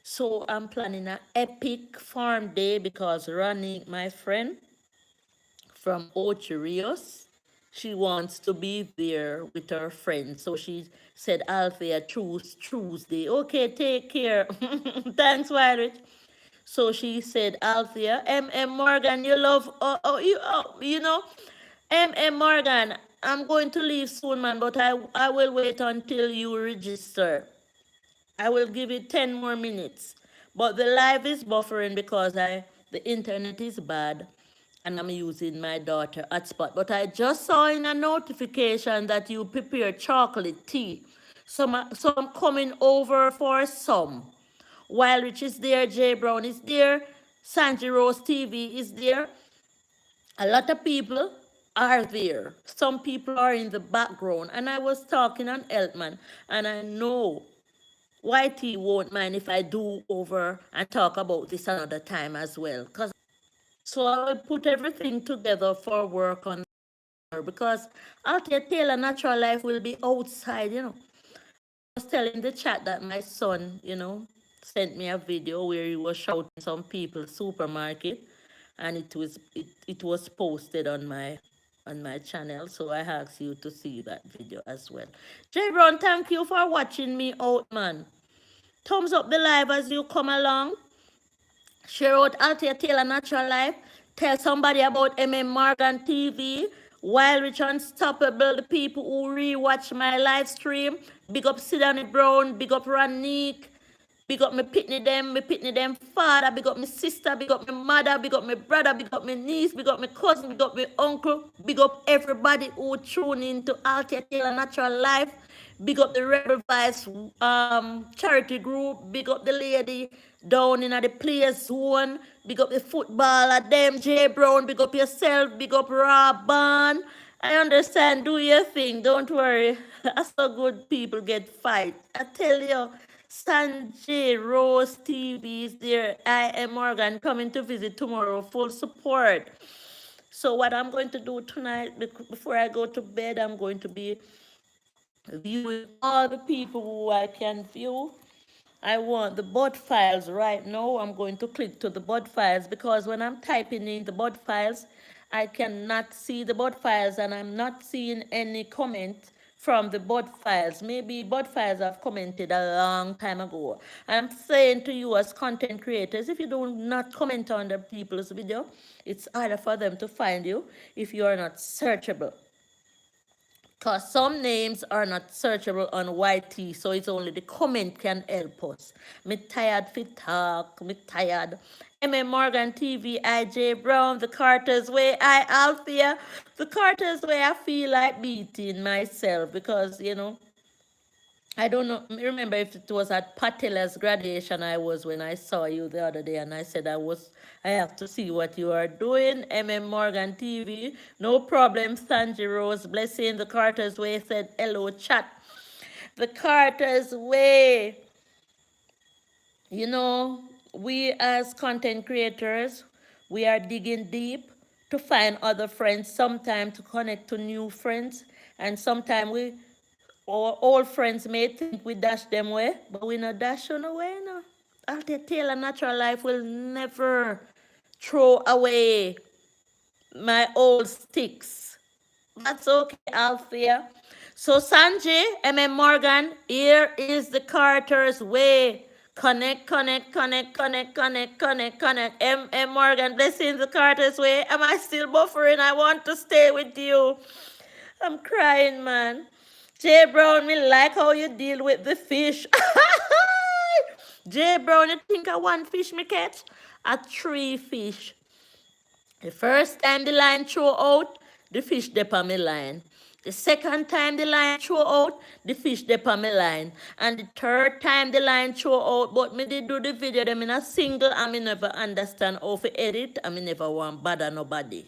So I'm planning an epic farm day because Ronnie, my friend from Ocho Rios, she wants to be there with her friends. So she said, Althea, choose Tuesday. Okay, take care. Thanks, Violet. So she said, Althea, M. Morgan, you love, you know, M. Morgan, I'm going to leave soon, man, but I will wait until you register. I will give it 10 more minutes. But the live is buffering because the internet is bad and I'm using my daughter hotspot. But I just saw in a notification that you prepare chocolate tea. So I'm coming over for some. While Rich is there, Jay Brown is there, Sanji Rose TV is there. A lot of people are there. Some people are in the background. And I was talking on Eltman, and I know YT won't mind if I do over and talk about this another time as well. So I will put everything together for work on her, because Althea Taylor Natural Life will be outside, you know. I was telling the chat that my son, you know, sent me a video where he was shouting some people's supermarket, and it was posted on my channel. So I ask you to see that video as well. Jay Brown, thank you for watching me out, man. Thumbs up the live as you come along. Share out Althea Taylor Natural Life. Tell somebody about Morgan TV. Wild Rich Unstoppable, the people who rewatch my live stream. Big up Sidney Brown, big up Ranique, big up me pitney them father, big up my sister, big up my mother, big up my brother, big up my niece, big up my cousin, big up my uncle, big up everybody who tune in to Althea Taylor Natural Life. Big up the Rebel Vice charity group. Big up the lady down in the players zone. Big up the footballer, them J Brown. Big up yourself. Big up Robin. I understand. Do your thing. Don't worry. That's so good people get fight. I tell you, Sanjay Rose TV is there. I am Morgan coming to visit tomorrow. Full support. So what I'm going to do tonight, before I go to bed, I'm going to be viewing all the people who I can view. I want the bot files right now. I'm going to click to the bot files, because when I'm typing in the bot files, I cannot see the bot files, and I'm not seeing any comment from the bot files. Maybe bot files have commented a long time ago. I'm saying to you as content creators, if you do not comment on the people's video, it's harder for them to find you if you are not searchable. Because some names are not searchable on YT, so it's only the comment can help us. Me tired fit talk, me tired. Morgan TV, IJ Brown, The Carter's Way, I Althea. The Carter's Way, I feel like beating myself because, you know, I don't know, remember if it was at Patila's graduation I was when I saw you the other day, and I said I have to see what you are doing. MM Morgan TV, no problem. Sanji Rose, blessing the Carter's Way said hello chat. The Carter's Way. You know, we as content creators, we are digging deep to find other friends, sometimes to connect to new friends, and sometimes our old friends may think we dash them away, but we not dash on away, no. Althea Taylor Natural Life will never throw away my old sticks. That's okay, Althea. So Sanjay, MM Morgan, here is the Carter's way. Connect, connect, connect, connect, connect, connect, connect. MM Morgan, blessings the Carter's way. Am I still buffering? I want to stay with you. I'm crying, man. Jay Brown, me like how you deal with the fish. Jay Brown, you think I one fish me catch? A three fish. The first time the line throw out, the fish dip on my line. The second time the line throw out, the fish dip on my line. And the third time the line throw out, but me did do the video, them in a single, and me never understand how to edit, and me never want bother nobody.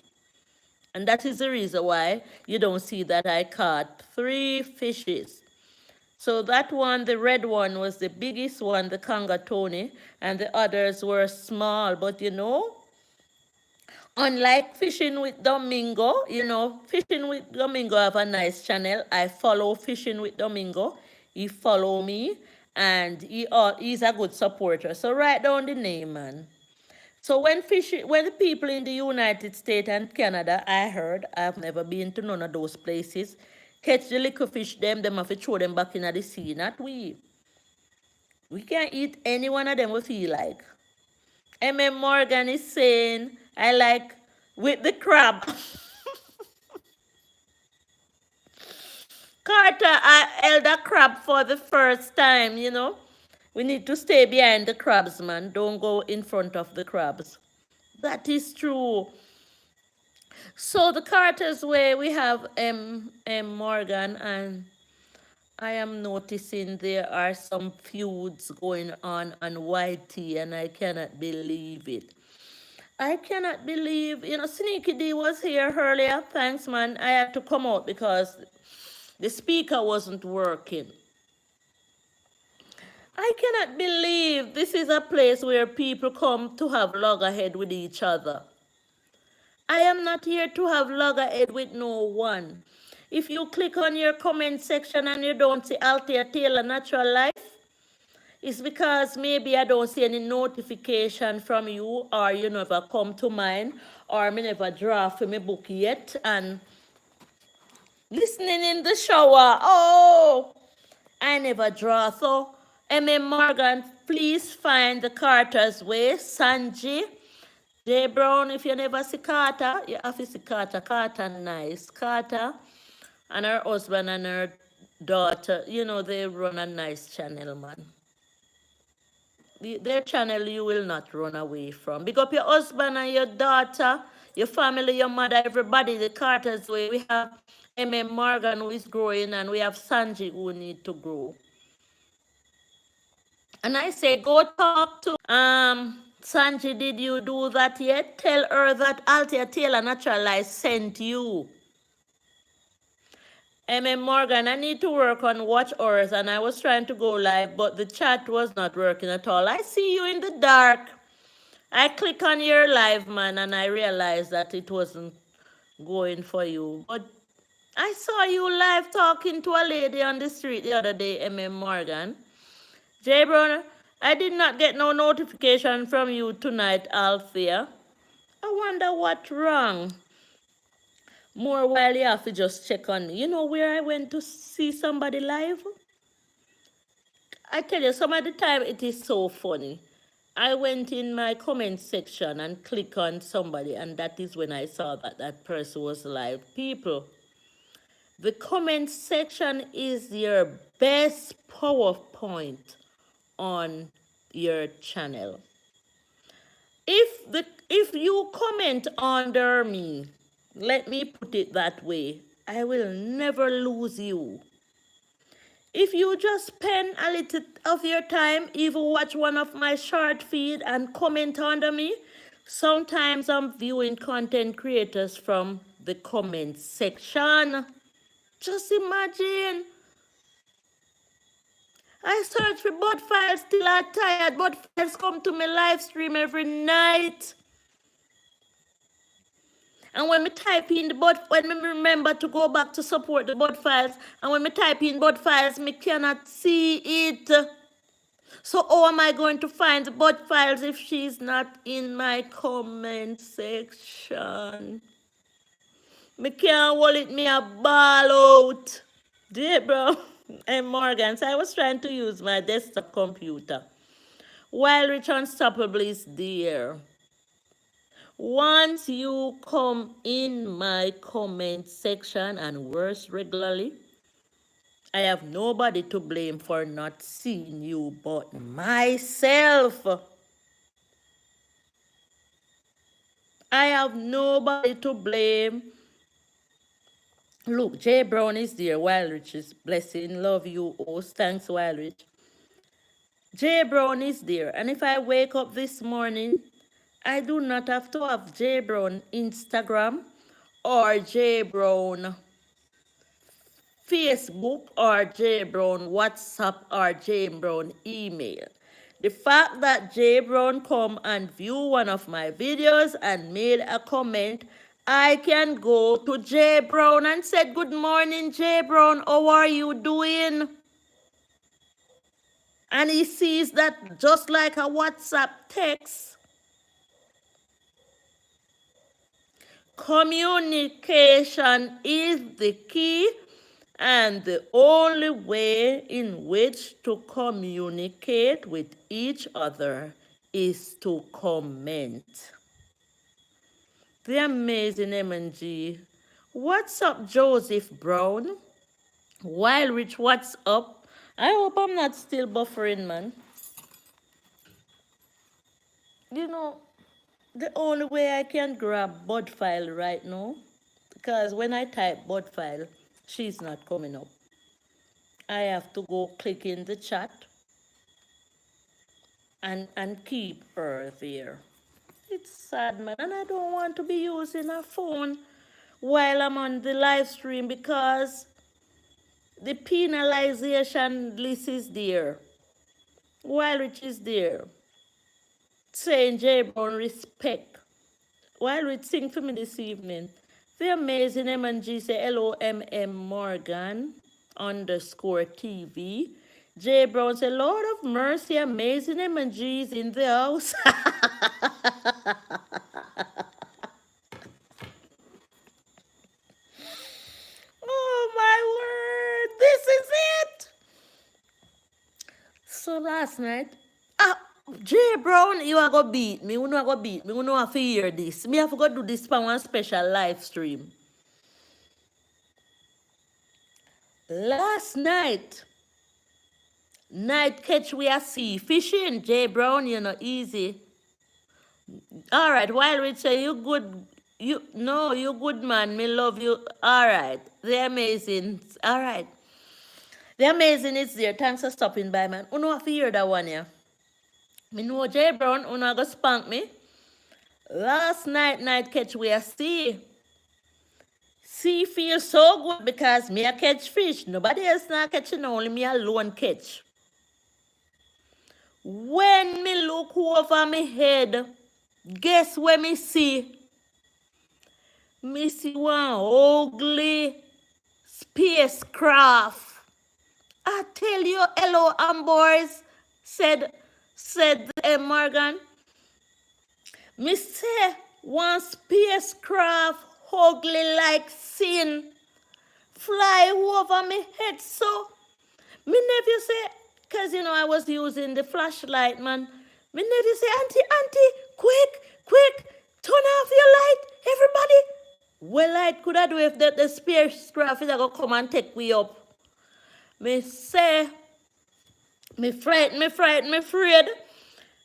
And that is the reason why you don't see that I caught three fishes. So that one, the red one, was the biggest one, the Conga Tony, and the others were small. But you know, unlike Fishing with Domingo, Fishing with Domingo have a nice channel. I follow Fishing with Domingo. He follow me, and he's a good supporter. So write down the name, man. So when the people in the United States and Canada, I heard, I've never been to none of those places, catch the little fish, them have to throw them back in the sea. Not we. We can eat any one of them we feel like. MM Morgan is saying, I like with the crab. Carter, I held a crab for the first time, We need to stay behind the crabs, man. Don't go in front of the crabs. That is true. So the Carter's Way, we have M. Morgan, and I am noticing there are some feuds going on YT, and I cannot believe it. I cannot believe, Sneaky D was here earlier. Thanks, man. I had to come out because the speaker wasn't working. I cannot believe this is a place where people come to have loggerhead with each other. I am not here to have loggerhead with no one. If you click on your comment section and you don't see Althea Taylor Natural Life, it's because maybe I don't see any notification from you, or you never come to mine, or me never draft for my book yet, and listening in the shower. Oh, I never draw. So, MM Morgan, please find the Carter's Way. Sanji, J Brown, if you never see Carter, you have to see Carter. Carter nice. Carter and her husband and her daughter, they run a nice channel, man. Their channel you will not run away from. Pick up your husband and your daughter, your family, your mother, everybody, the Carter's Way. We have MM Morgan who is growing, and we have Sanji who need to grow. And I say, go talk to Sanji, did you do that yet? Tell her that Althea Taylor Natural Life sent you. MM Morgan, I need to work on watch hours, and I was trying to go live, but the chat was not working at all. I see you in the dark. I click on your live, man, and I realized that it wasn't going for you. But I saw you live talking to a lady on the street the other day, MM Morgan. J. Brown, I did not get no notification from you tonight, Althea. I wonder what's wrong. More while you have to just check on me. You know where I went to see somebody live? I tell you, some of the time it is so funny. I went in my comment section and click on somebody, and that is when I saw that that person was live. People, the comment section is your best PowerPoint on your channel. If you comment under me, let me put it that way, I will never lose you. If you just spend a little of your time, even watch one of my short feed and comment under me, sometimes I'm viewing content creators from the comment section. Just imagine. I search for bot files till I'm tired. Bot files come to my live stream every night. And when me type in the bot, when me remember to go back to support the bot files, and when me type in bot files, me cannot see it. So how am I going to find the bot files if she's not in my comment section? Me can't hold it, me a ball out. Dear bro, and Morgan, so I was trying to use my desktop computer. While Rich Unstoppable is there. Once you come in my comment section and worse regularly, I have nobody to blame for not seeing you but myself. I have nobody to blame. Look, Jay Brown is there. Wild Rich is blessing. Love you, host. Thanks, Wild Rich. Jay Brown is there. And if I wake up this morning, I do not have to have Jay Brown Instagram or Jay Brown Facebook or J Brown WhatsApp or J Brown email. The fact that J Brown come and view one of my videos and made a comment, I can go to J Brown and said, good morning, J Brown, how are you doing? And he sees that just like a WhatsApp text, communication is the key. And the only way in which to communicate with each other is to comment. The amazing M&G. What's up, Joseph Brown? Wild Rich, what's up? I hope I'm not still buffering, man. You know, the only way I can grab bud file right now, because when I type bud file, she's not coming up. I have to go click in the chat and keep her there. It's sad, man, and I don't want to be using a phone while I'm on the live stream because the penalization list is there. While Rich is there, saying J Brown respect. While Rich sing for me this evening, the amazing M&G say hello MM Morgan _TV. J Brown say, Lord of mercy, amazing M&G's in the house. Oh my word, this is it. So last night, J Brown, you are going to beat me. You know going to beat me. You know have to hear this. Me have to go do this for one special live stream. Last night catch we are sea fishing. J Brown, you know, easy. All right, while we say you good, you good man. Me love you. All right, the amazing. All right, the amazing is there. Thanks for stopping by, man. You know have to hear that one, yeah. Me know J Brown. You know go spank me. Last night catch we are sea. Sea feels so good because me a catch fish. Nobody else not catching, only me alone catch. When me look over my head, guess where me see? Me see one ugly spacecraft. I tell you, hello, boys, said Morgan. Me say one spacecraft ugly like sin fly over me head. So me nephew say, because you know I was using the flashlight, man. Me nephew say, auntie, quick, turn off your light, everybody. Well, light could I do if the spacecraft is going to come and take me up? Me say, me frightened, me afraid.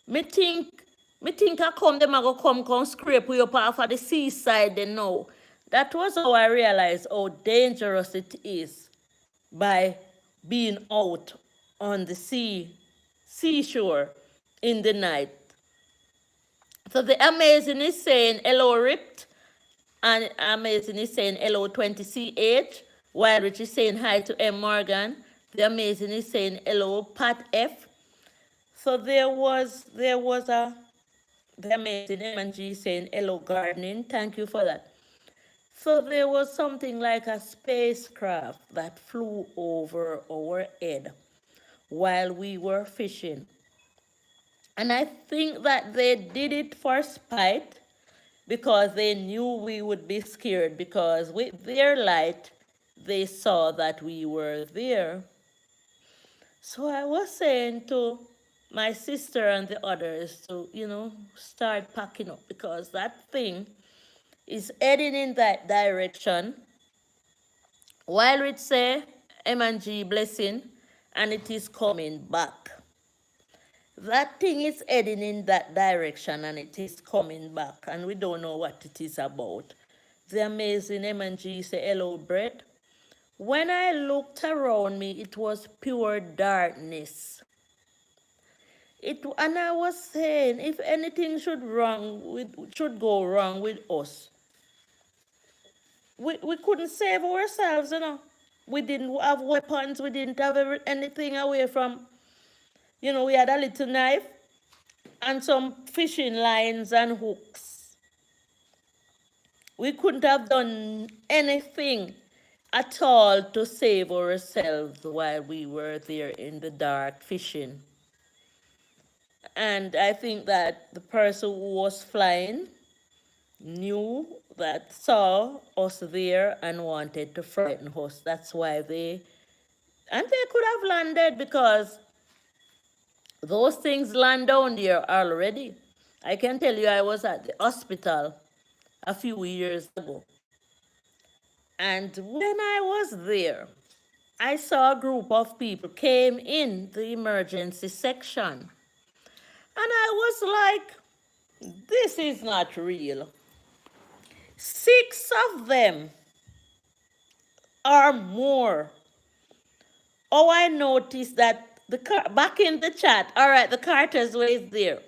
Me think I come, them I go come scrape we up off of the seaside then now. That was how I realized how dangerous it is by being out on the seashore in the night. So the Amazing is saying hello Ripped, and Amazing is saying hello 20CH, while Rich is saying hi to M. Morgan. The Amazing is saying hello Pat F. So there was the Amazing M and G saying hello gardening. Thank you for that. So there was something like a spacecraft that flew over our head while we were fishing. And I think that they did it for spite because they knew we would be scared because with their light, they saw that we were there. So I was saying to my sister and the others to, start packing up because that thing is heading in that direction. While it say M and G blessing, and it is coming back. That thing is heading in that direction and it is coming back, and we don't know what it is about. The Amazing M and G say hello, Brett. When I looked around me, it was pure darkness. And I was saying, if anything should go wrong with us, we couldn't save ourselves. We didn't have weapons, we didn't have anything away from, we had a little knife and some fishing lines and hooks. We couldn't have done anything at all to save ourselves while we were there in the dark fishing. And I think that the person who was flying saw us there and wanted to frighten us. That's why and they could have landed because those things land down there already. I can tell you I was at the hospital a few years ago. And when I was there, I saw a group of people came in the emergency section. And I was like, this is not real. 6 of them or more. Oh, I noticed that back in the chat, all right, the Carter's way is there.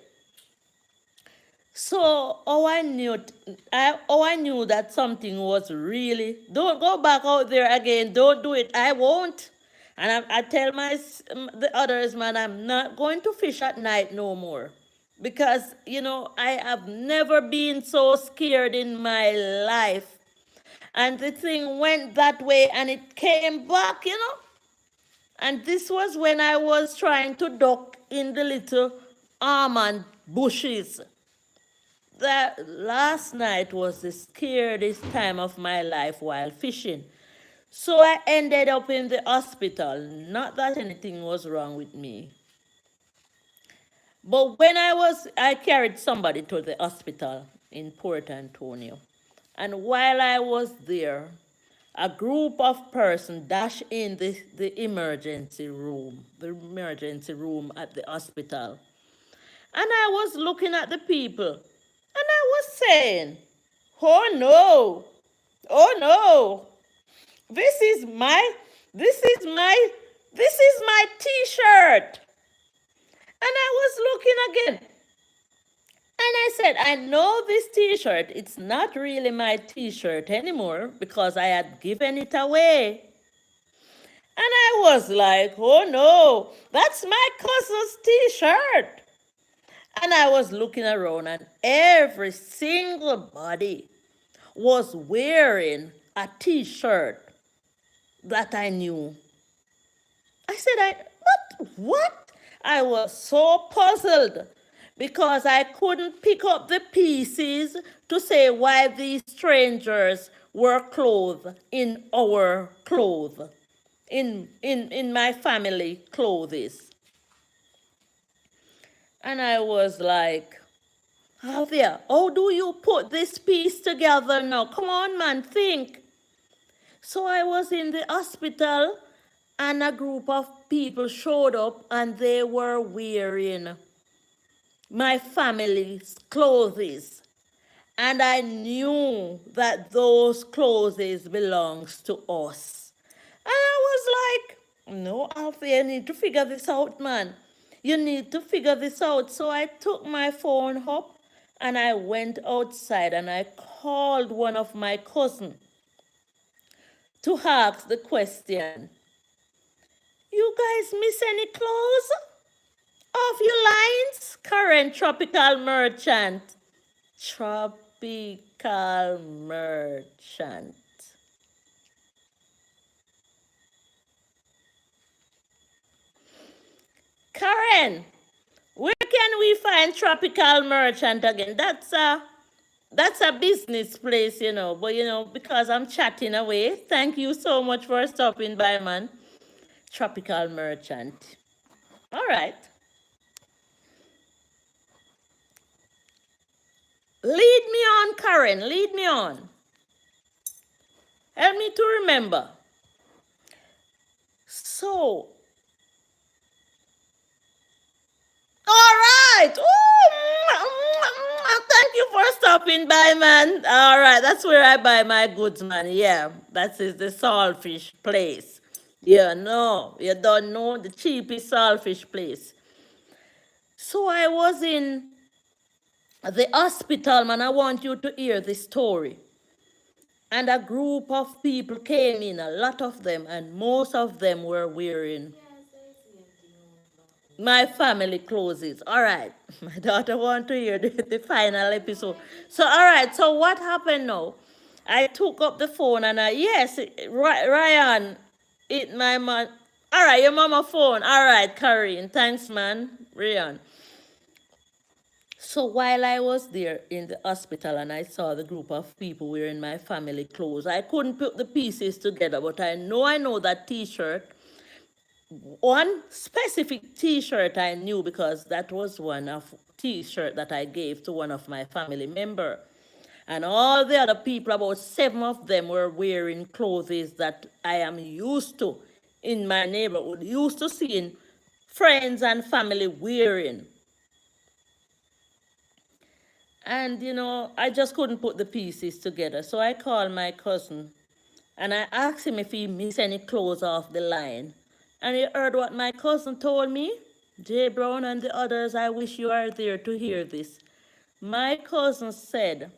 So, I knew that something was really, don't go back out there again, don't do it, I won't. And I tell the others, man, I'm not going to fish at night no more. Because, I have never been so scared in my life. And the thing went that way and it came back. And this was when I was trying to duck in the little almond bushes. That last night was the scariest time of my life while fishing. So I ended up in the hospital. Not that anything was wrong with me. But when I carried somebody to the hospital in Port Antonio. And while I was there, a group of persons dashed in the emergency room at the hospital. And I was looking at the people, and I was saying, oh no, oh no, this is my t-shirt. And I was looking again. And I said, I know this t-shirt, it's not really my t-shirt anymore because I had given it away. And I was like, oh no, that's my cousin's t-shirt. And I was looking around and every single body was wearing a t-shirt that I knew. I said, what? I was so puzzled because I couldn't pick up the pieces to say why these strangers were clothed in our clothes, in my family clothes. And I was like, Althea, how do you put this piece together now? Come on, man, think. So I was in the hospital and a group of people showed up and they were wearing my family's clothes. And I knew that those clothes belongs to us. And I was like, No, Althea, you need to figure this out, man. You need to figure this out. So I took my phone up and I went outside and I called one of my cousins to ask the question. You guys miss any clothes off your lines? Current tropical merchant. Tropical merchant. Karen, where can we find tropical merchant again? That's a business place, But because I'm chatting away, thank you so much for stopping by, man. Tropical merchant. All right. Lead me on, Karen. Lead me on. Help me to remember. So, all right. Thank you for stopping by, man. All right, that's where I buy my goods, man. Yeah, that is the saltfish place. Yeah, no, you don't know the cheapest saltfish place. So I was in the hospital, man. I want you to hear this story. And a group of people came in, a lot of them, and most of them were wearing my family closes. All right. My daughter want to hear the final episode. So, all right. So what happened now? I took up the phone and yes, Ryan, it my man. All right, your mama phone. All right, Karine. Thanks, man. Ryan. So while I was there in the hospital and I saw the group of people wearing my family clothes, I couldn't put the pieces together, but I know that T-shirt. One specific T-shirt I knew because that was one of T-shirt that I gave to one of my family member, and all the other people, about 7 of them, were wearing clothes that I am used to in my neighborhood, used to seeing friends and family wearing. And I just couldn't put the pieces together. So I called my cousin and I asked him if he missed any clothes off the line. And he heard what my cousin told me. Jay Brown and the others, I wish you are there to hear this. My cousin said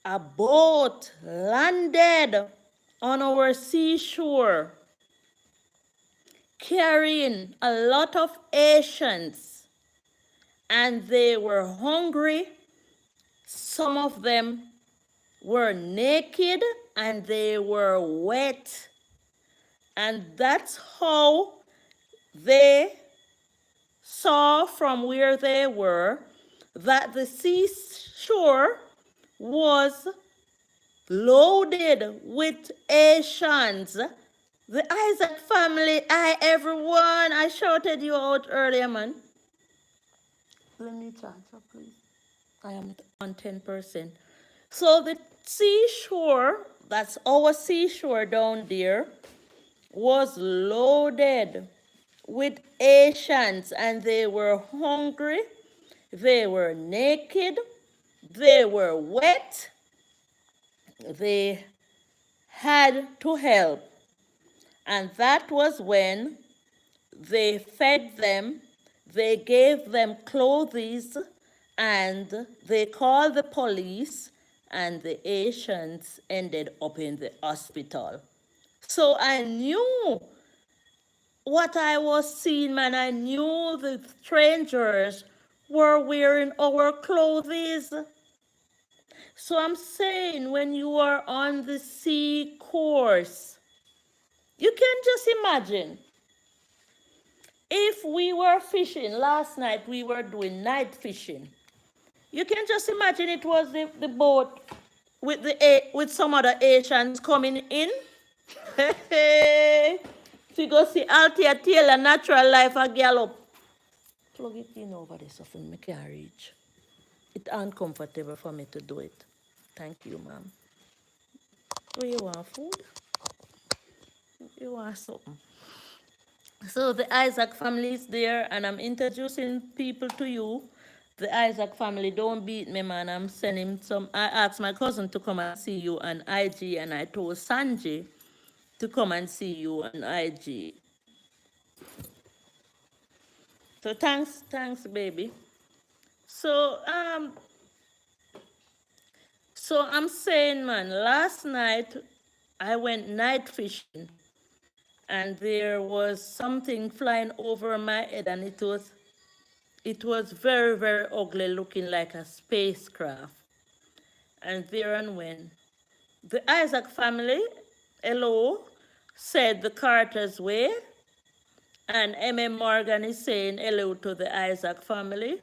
a boat landed on our seashore carrying a lot of Asians, and they were hungry. Some of them were naked and they were wet. And that's how they saw from where they were that the seashore was loaded with Asians. The Isaac family, hi everyone. I shouted you out earlier, man. Let me charge up, please. I am on 10%. So the seashore, that's our seashore down there, was loaded with Asians, and they were hungry, they were naked, they were wet, they had to help. And that was when they fed them, they gave them clothes, and they called the police, and the Asians ended up in the hospital. So I knew what I was seeing, man. I knew the strangers were wearing our clothes. So I'm saying, when you are on the sea course, you can just imagine if we were fishing last night, we were doing night fishing. You can just imagine it was the boat with some other Asians coming in. Hey, if you go see Althea Taylor, Natural Life a Gallop. Plug it in over there so I can't reach. It's uncomfortable for me to do it. Thank you, ma'am. Do you want food? You want something? So the Isaac family is there, and I'm introducing people to you. The Isaac family, don't beat me, man. I'm sending some. I asked my cousin to come and see you on IG, and I told Sanjay to come and see you on IG. So thanks, baby. So so I'm saying, man, last night I went night fishing and there was something flying over my head and it was very, very ugly, looking like a spacecraft. And there and when the Isaac family, hello, said the Carter's way, and M.M. Morgan is saying hello to the Isaac family.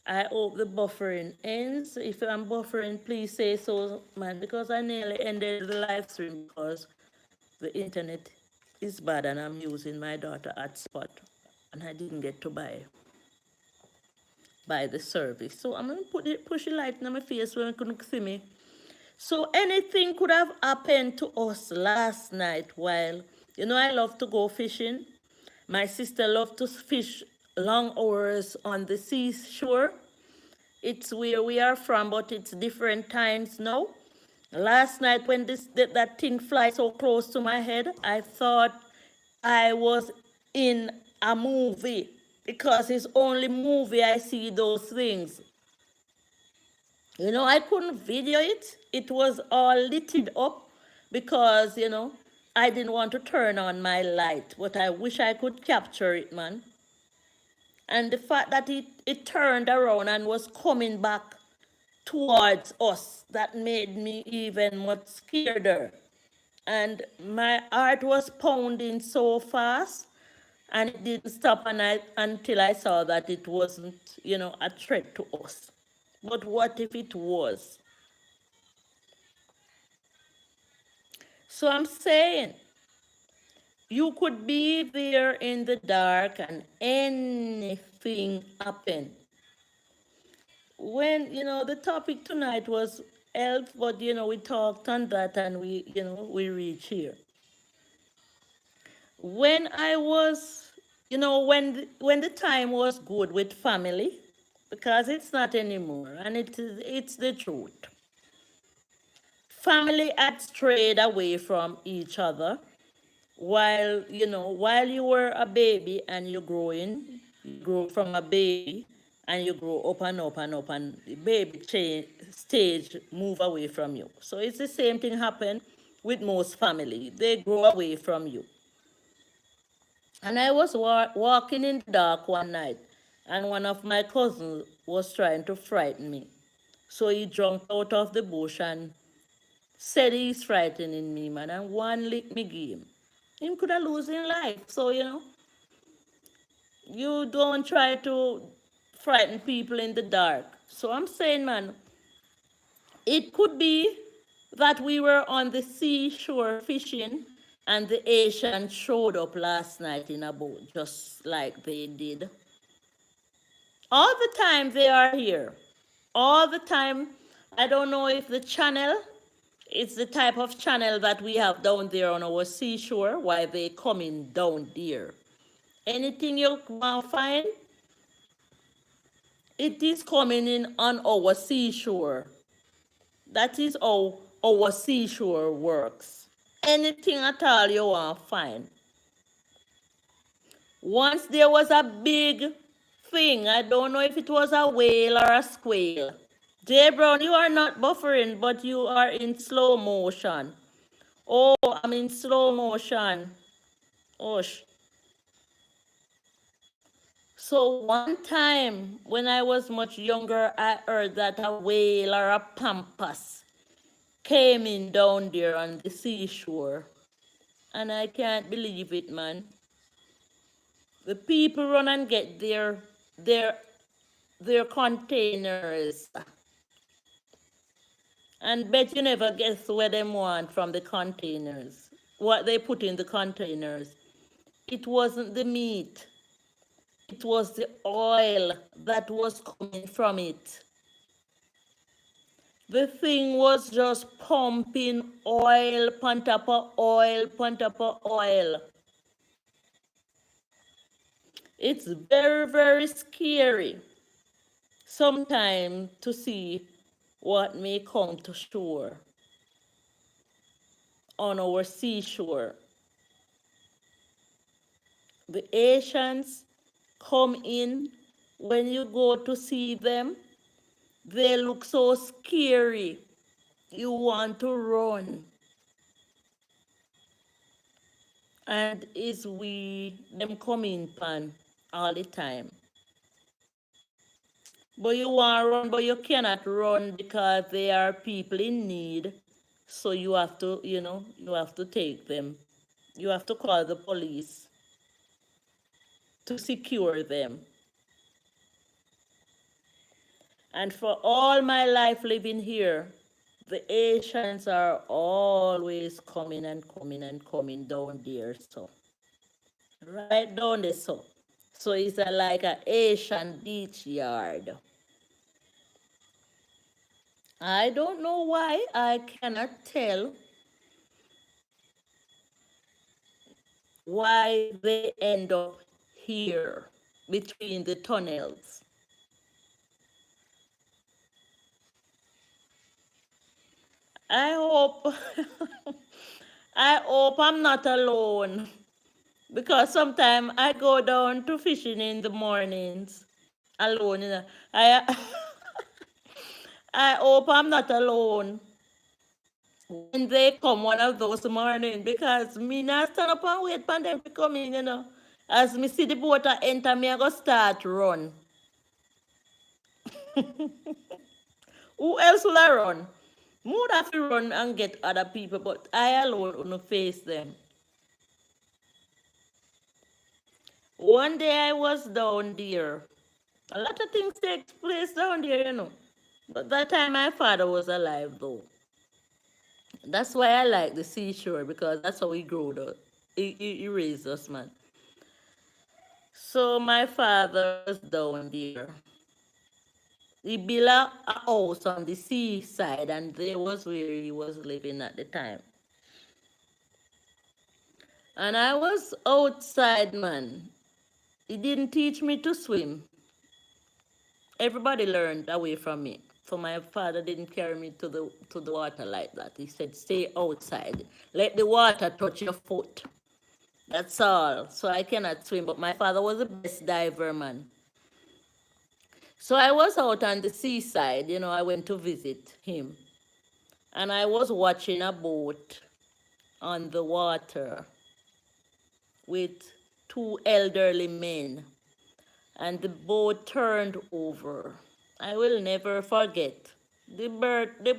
I hope the buffering ends. If I'm buffering, please say so, man, because I nearly ended the live stream because the internet is bad and I'm using my daughter hotspot and I didn't get to buy the service. So I'm gonna push the light in my face when you couldn't see me. So anything could have happened to us last night while, I love to go fishing. My sister loved to fish long hours on the seashore. It's where we are from, but it's different times now. Last night when that thing flies so close to my head, I thought I was in a movie because it's only movie I see those things. I couldn't video it. It was all lit up because, I didn't want to turn on my light, but I wish I could capture it, man. And the fact that it turned around and was coming back towards us, that made me even much scareder. And my heart was pounding so fast, and it didn't stop until I saw that it wasn't, a threat to us. But what if it was? So I'm saying, you could be there in the dark and anything happen. When, the topic tonight was health, but, we talked on that and we reached here. When I was, when the time was good with family, because it's not anymore, and it's the truth. Family had strayed away from each other while you were a baby and you're growing, you grow from a baby and you grow up and up and up, and the baby stage move away from you. So it's the same thing happen with most family. They grow away from you. And I was walking in the dark one night, and one of my cousins was trying to frighten me. So he jumped out of the bush and said he's frightening me, man, and one lick me game. Him could have lose his life. So, you don't try to frighten people in the dark. So I'm saying, man, it could be that we were on the seashore fishing and the Asians showed up last night in a boat, just like they did. All the time they are here. All the time. I don't know if the channel, it's the type of channel that we have down there on our seashore, why they coming down there. Anything you want to find, it is coming in on our seashore. That is how our seashore works. Anything at all you want to find. Once there was a big thing, I don't know if it was a whale or a squale. Jay Brown, you are not buffering, but you are in slow motion. Oh, I'm in slow motion. Osh. So one time when I was much younger, I heard that a whale or a pampas came in down there on the seashore. And I can't believe it, man. The people run and get their containers. And bet you never guess where they want from the containers. What they put in the containers. It wasn't the meat. It was the oil that was coming from it. The thing was just pumping oil, pon top of oil, pon top of oil. It's very, very scary sometimes to see what may come to shore on our seashore. The Asians come in. When you go to see them, they look so scary. You want to run. And it's we them coming pan all the time. But you want to run, but you cannot run because they are people in need. So you have to, you have to take them. You have to call the police to secure them. And for all my life living here, the Asians are always coming and coming and coming down there. So, right down there. So, it's like an Asian beach yard. I don't know why. I cannot tell why they end up here between the tunnels. I hope I hope I'm not alone because sometimes I go down to fishing in the mornings alone. I I hope I'm not alone when they come one of those mornings because me not stand up and wait for them to come in. As me see the boat a enter, me I go start run. Who else will I run? Would have to run and get other people, but I alone will face them. One day I was down there. A lot of things take place down there. But that time my father was alive though. That's why I like the seashore because that's how we grew up. He raised us, man. So my father was down there. He built a house on the seaside and there was where he was living at the time. And I was outside, man. He didn't teach me to swim. Everybody learned away from me. So my father didn't carry me to the water like that. He said, stay outside. Let the water touch your foot. That's all. So I cannot swim. But my father was the best diver, man. So I was out on the seaside, I went to visit him. And I was watching a boat on the water with two elderly men. And the boat turned over. I will never forget. The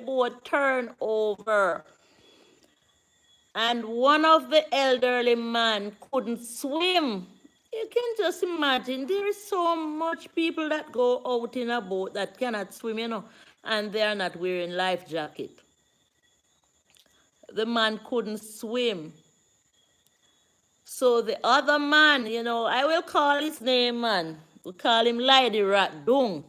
boat turned over. And one of the elderly man couldn't swim. You can just imagine there is so much people that go out in a boat that cannot swim, and they are not wearing life jacket. The man couldn't swim. So the other man, I will call his name, man. We call him Lady Rat Dung.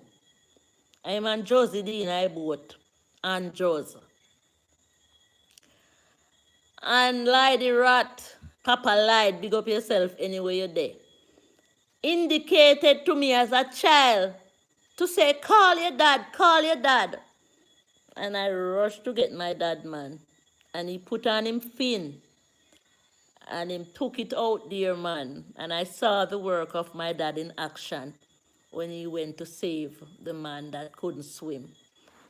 I'm on Josie Dean, I boat. And Josie. And Lady Rat, Papa lied, big up yourself anyway you're there. Indicated to me as a child to say, call your dad, call your dad. And I rushed to get my dad, man. And he put on him fin. And him took it out there, man. And I saw the work of my dad in action when he went to save the man that couldn't swim.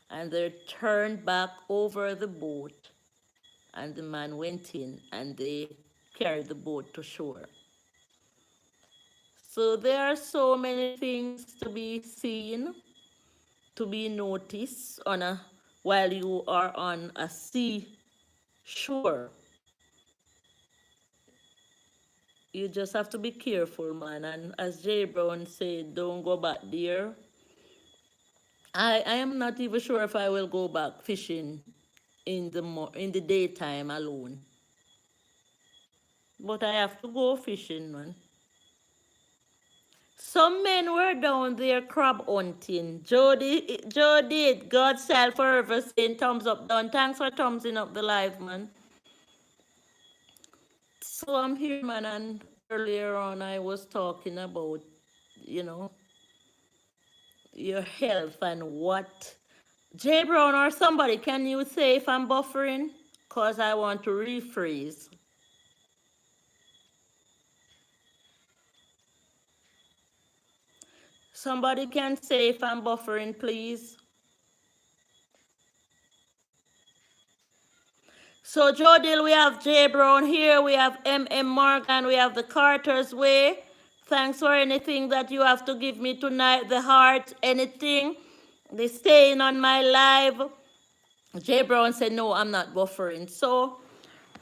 And they turned back over the boat. And the man went in and they carried the boat to shore. So there are so many things to be seen, to be noticed while you are on a sea shore. You just have to be careful, man. And as Jay Brown said, don't go back there. I am not even sure if I will go back fishing in the daytime alone. But I have to go fishing, man. Some men were down there crab hunting. Jody, God style forever saying thumbs up down. Thanks for thumbsing up the live, man. So I'm here, man, and earlier on I was talking about, your health and what. Jay Brown or somebody, can you say if I'm buffering? Because I want to rephrase. Somebody can say if I'm buffering, please. So, Jodil, we have J Brown here, we have M.M. Morgan, we have the Carter's Way. Thanks for anything that you have to give me tonight, the heart, anything. They staying on my live. J Brown said, no, I'm not buffering. So,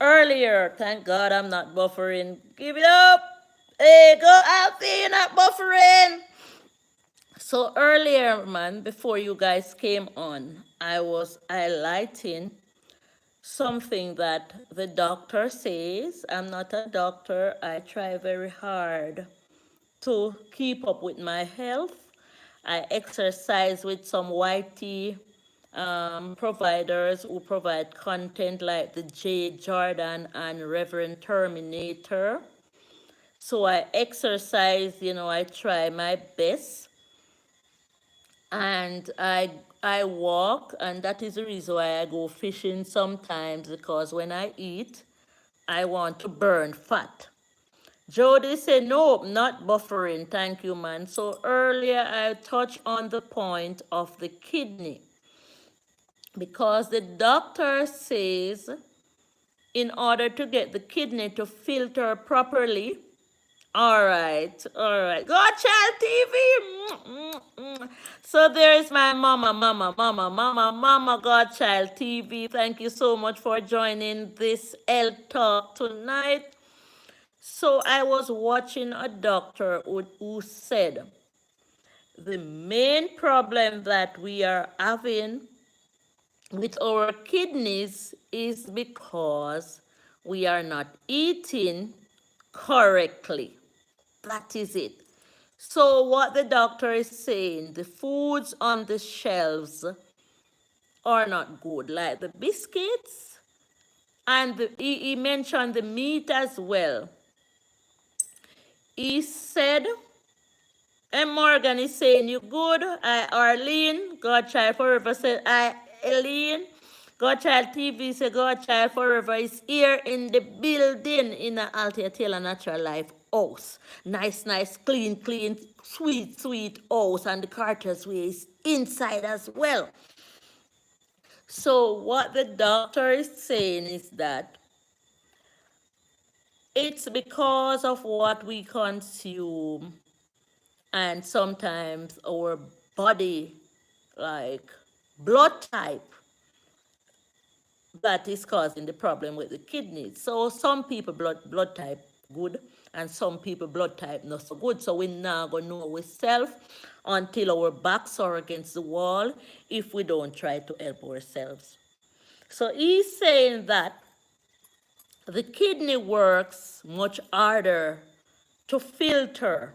earlier, thank God I'm not buffering. Give it up. Hey, go out there, you're not buffering. So, earlier, man, before you guys came on, I was highlighting something that the doctor says. I'm not a doctor. I try very hard to keep up with my health. I exercise with some YT providers who provide content like the J. Jordan and Reverend Terminator. So I exercise, I try my best. And I walk, and that is the reason why I go fishing sometimes, because when I eat, I want to burn fat. Jody said, no, not buffering. Thank you, man. So earlier I touched on the point of the kidney, because the doctor says in order to get the kidney to filter properly. All right. Godchild TV. So there is my mama, Godchild TV. Thank you so much for joining this L Talk tonight. So I was watching a doctor who said the main problem that we are having with our kidneys is because we are not eating correctly. That is it. So what the doctor is saying, the foods on the shelves are not good, like the biscuits, and he mentioned the meat as well. He said, and Morgan is saying, you good? Arlene, Godchild Forever said, Eileen. Godchild TV said, Godchild Forever is here in the building in the Althea Taylor Natural Life house. Nice, clean, sweet house. And the Carter's Way is inside as well. So what the doctor is saying is that it's because of what we consume, and sometimes our body, like blood type, that is causing the problem with the kidneys. So some people blood type good, and some people blood type not so good. So we not gonna know ourselves until our backs are against the wall if we don't try to help ourselves. So he's saying that the kidney works much harder to filter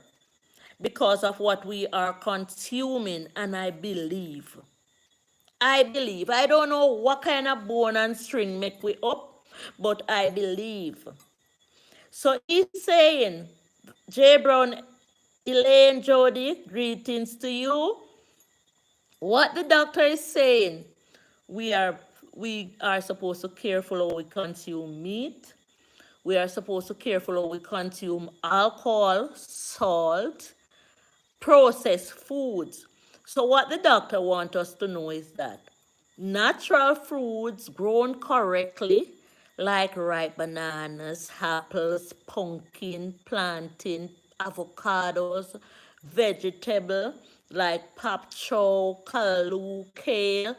because of what we are consuming, and I believe, I don't know what kind of bone and string make we up, but I believe. So he's saying, J. Brown, Elaine, Jody, greetings to you. What the doctor is saying, we are supposed to careful how we consume meat. We are supposed to careful how we consume alcohol, salt, processed foods. So what the doctor wants us to know is that natural fruits grown correctly, like ripe bananas, apples, pumpkin, plantain, avocados, vegetable like pak choy, kalu, kale,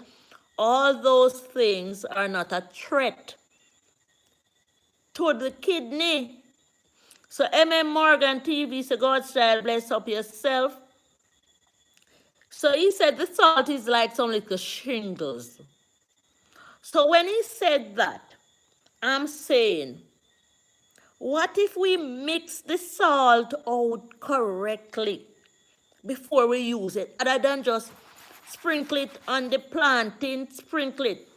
all those things are not a threat to the kidney. So M.M. Morgan TV said, God's child, bless up yourself. So he said the salt is like some little shingles. So when he said that, I'm saying, what if we mix the salt out correctly before we use it, other than just sprinkle it on the plantain, sprinkle it.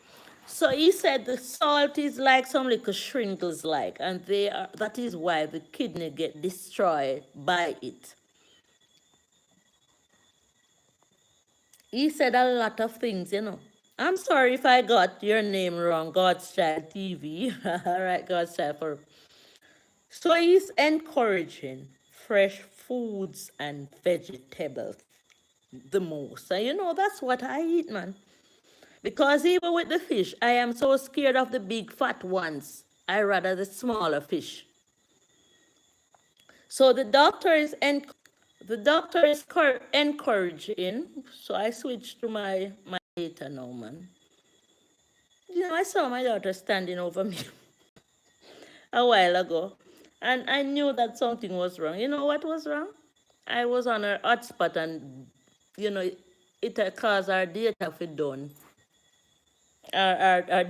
So he said the salt is like some little shingles like, and that is why the kidney get destroyed by it. He said a lot of things. I'm sorry if I got your name wrong, God's Child TV. All right, God's Child. So he's encouraging fresh foods and vegetables. the most. And that's what I eat, man. Because even with the fish, I am so scared of the big fat ones. I rather the smaller fish. So the doctor is encouraging. So I switched to my data now, man. I saw my daughter standing over me a while ago, and I knew that something was wrong. You know what was wrong? I was on her hotspot, and you know it caused our data to done. Our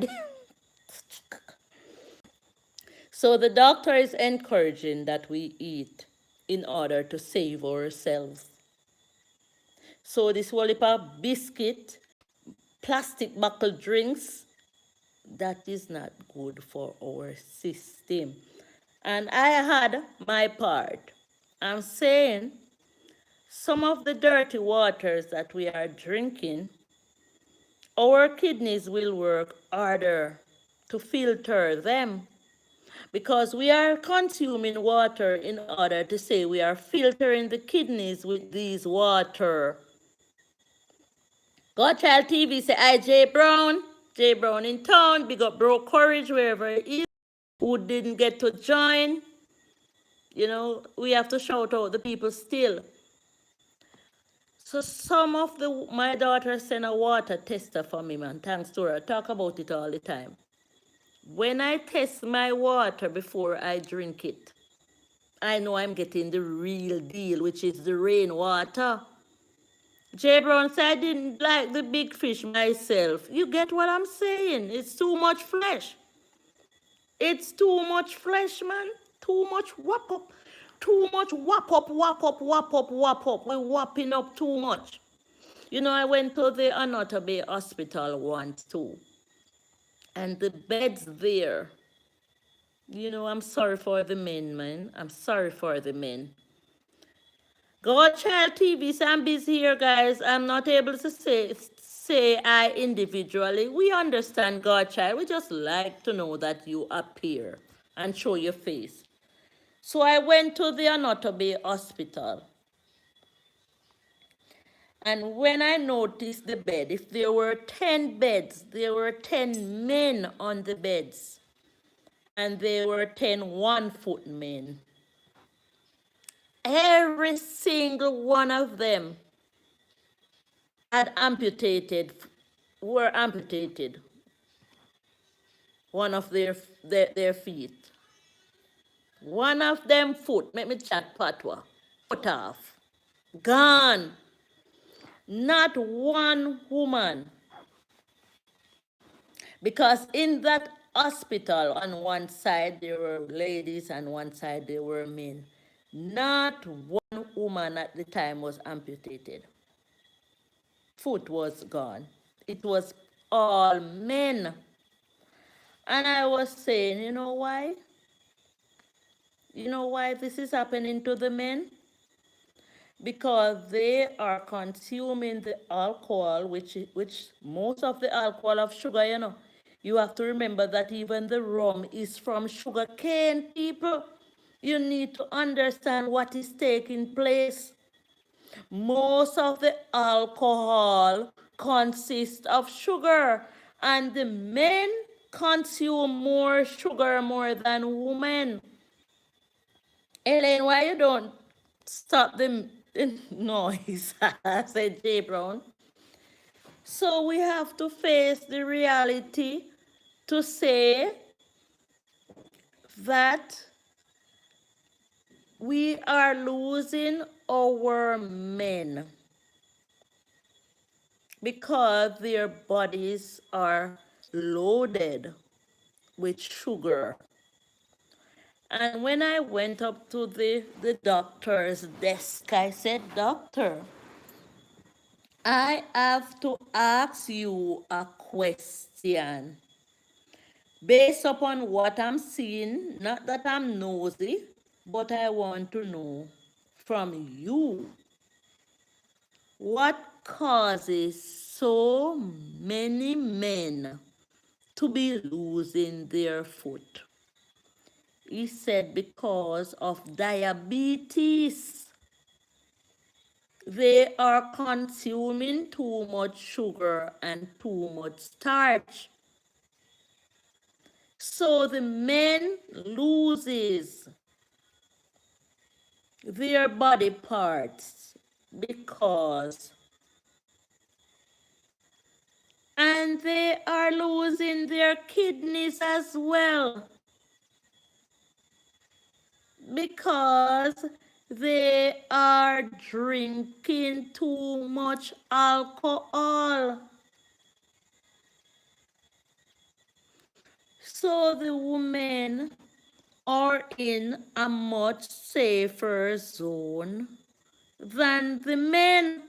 So the doctor is encouraging that we eat in order to save ourselves. So this whole heap of biscuit, plastic bottle drinks, that is not good for our system. And I had my part. I'm saying some of the dirty waters that we are drinking, our kidneys will work harder to filter them because we are consuming water in order to say we are filtering the kidneys with these water. Godchild TV say, hi, Jay Brown. Jay Brown in town. Big up Bro Courage wherever he is. Who didn't get to join. We have to shout out the people still. So some of my daughter sent a water tester for me, man. Thanks to her. I talk about it all the time. When I test my water before I drink it, I know I'm getting the real deal, which is the rainwater. Jay Brown said I didn't like the big fish myself. You get what I'm saying? It's too much flesh. It's too much flesh, man. Too much whop up. Too much whop up, whop up, whop up, whop up. We're whopping up too much. I went to the Althea Bay Hospital once too. And the beds there, I'm sorry for the men, man. I'm sorry for the men. Godchild TV, so I'm busy here, guys. I'm not able to say I individually. We understand Godchild. We just like to know that you appear and show your face. So I went to the Althea Bay Hospital. And when I noticed the bed, if there were 10 beds, there were 10 men on the beds. And there were 10 one-foot men. Every single one of them were amputated one of their feet. One of them foot, make me chat patwa, foot off, gone. Not one woman. Because in that hospital, on one side there were ladies and one side there were men. Not one woman at the time was amputated. Foot was gone. It was all men. And I was saying, you know why? You know why this is happening to the men? Because they are consuming the alcohol, which most of the alcohol of sugar, You have to remember that even the rum is from sugar cane, people. You need to understand what is taking place. Most of the alcohol consists of sugar, and the men consume more sugar more than women. Elaine, why you don't stop the noise? Said Jay Brown. So we have to face the reality to say that we are losing our men because their bodies are loaded with sugar. And when I went up to the doctor's desk, I said, Doctor, I have to ask you a question. Based upon what I'm seeing, not that I'm nosy, but I want to know from you, what causes so many men to be losing their foot? He said because of diabetes. They are consuming too much sugar and too much starch. So the men loses their body parts because, and they are losing their kidneys as well because they are drinking too much alcohol. So the women are in a much safer zone than the men.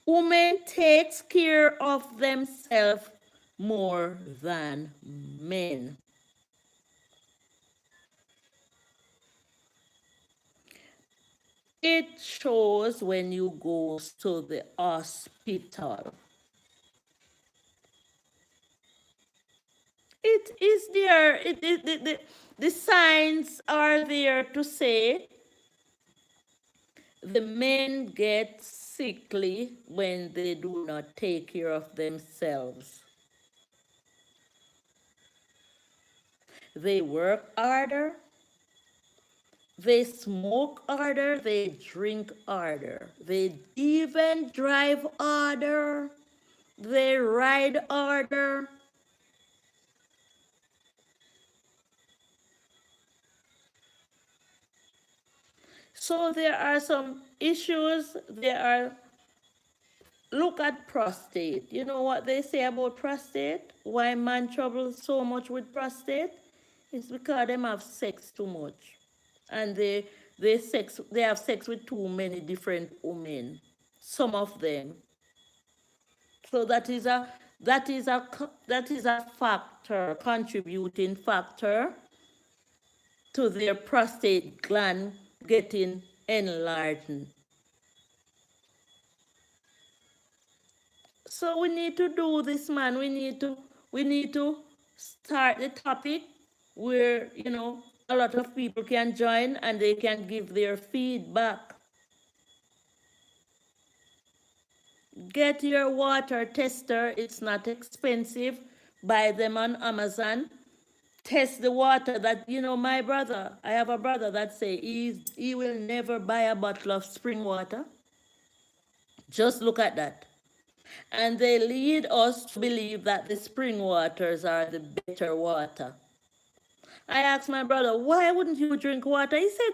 Women takes care of themselves more than men. It shows when you go to the hospital. It is there. The signs are there to say the men get sickly when they do not take care of themselves. They work harder, they smoke harder, they drink harder, they even drive harder, they ride harder. So there are some issues. Look at prostate. You know what they say about prostate? Why man troubles so much with prostate? It's because them have sex too much. And they have sex with too many different women. Some of them. So that is a factor, contributing factor to their prostate gland getting enlarged. So we need to do this, man. We need to start the topic where a lot of people can join and they can give their feedback. Get your water tester. It's not expensive. Buy them on Amazon. Test the water. That my brother. I have a brother that say he will never buy a bottle of spring water. Just look at that. And they lead us to believe that the spring waters are the better water. I asked my brother, why wouldn't you drink water? He said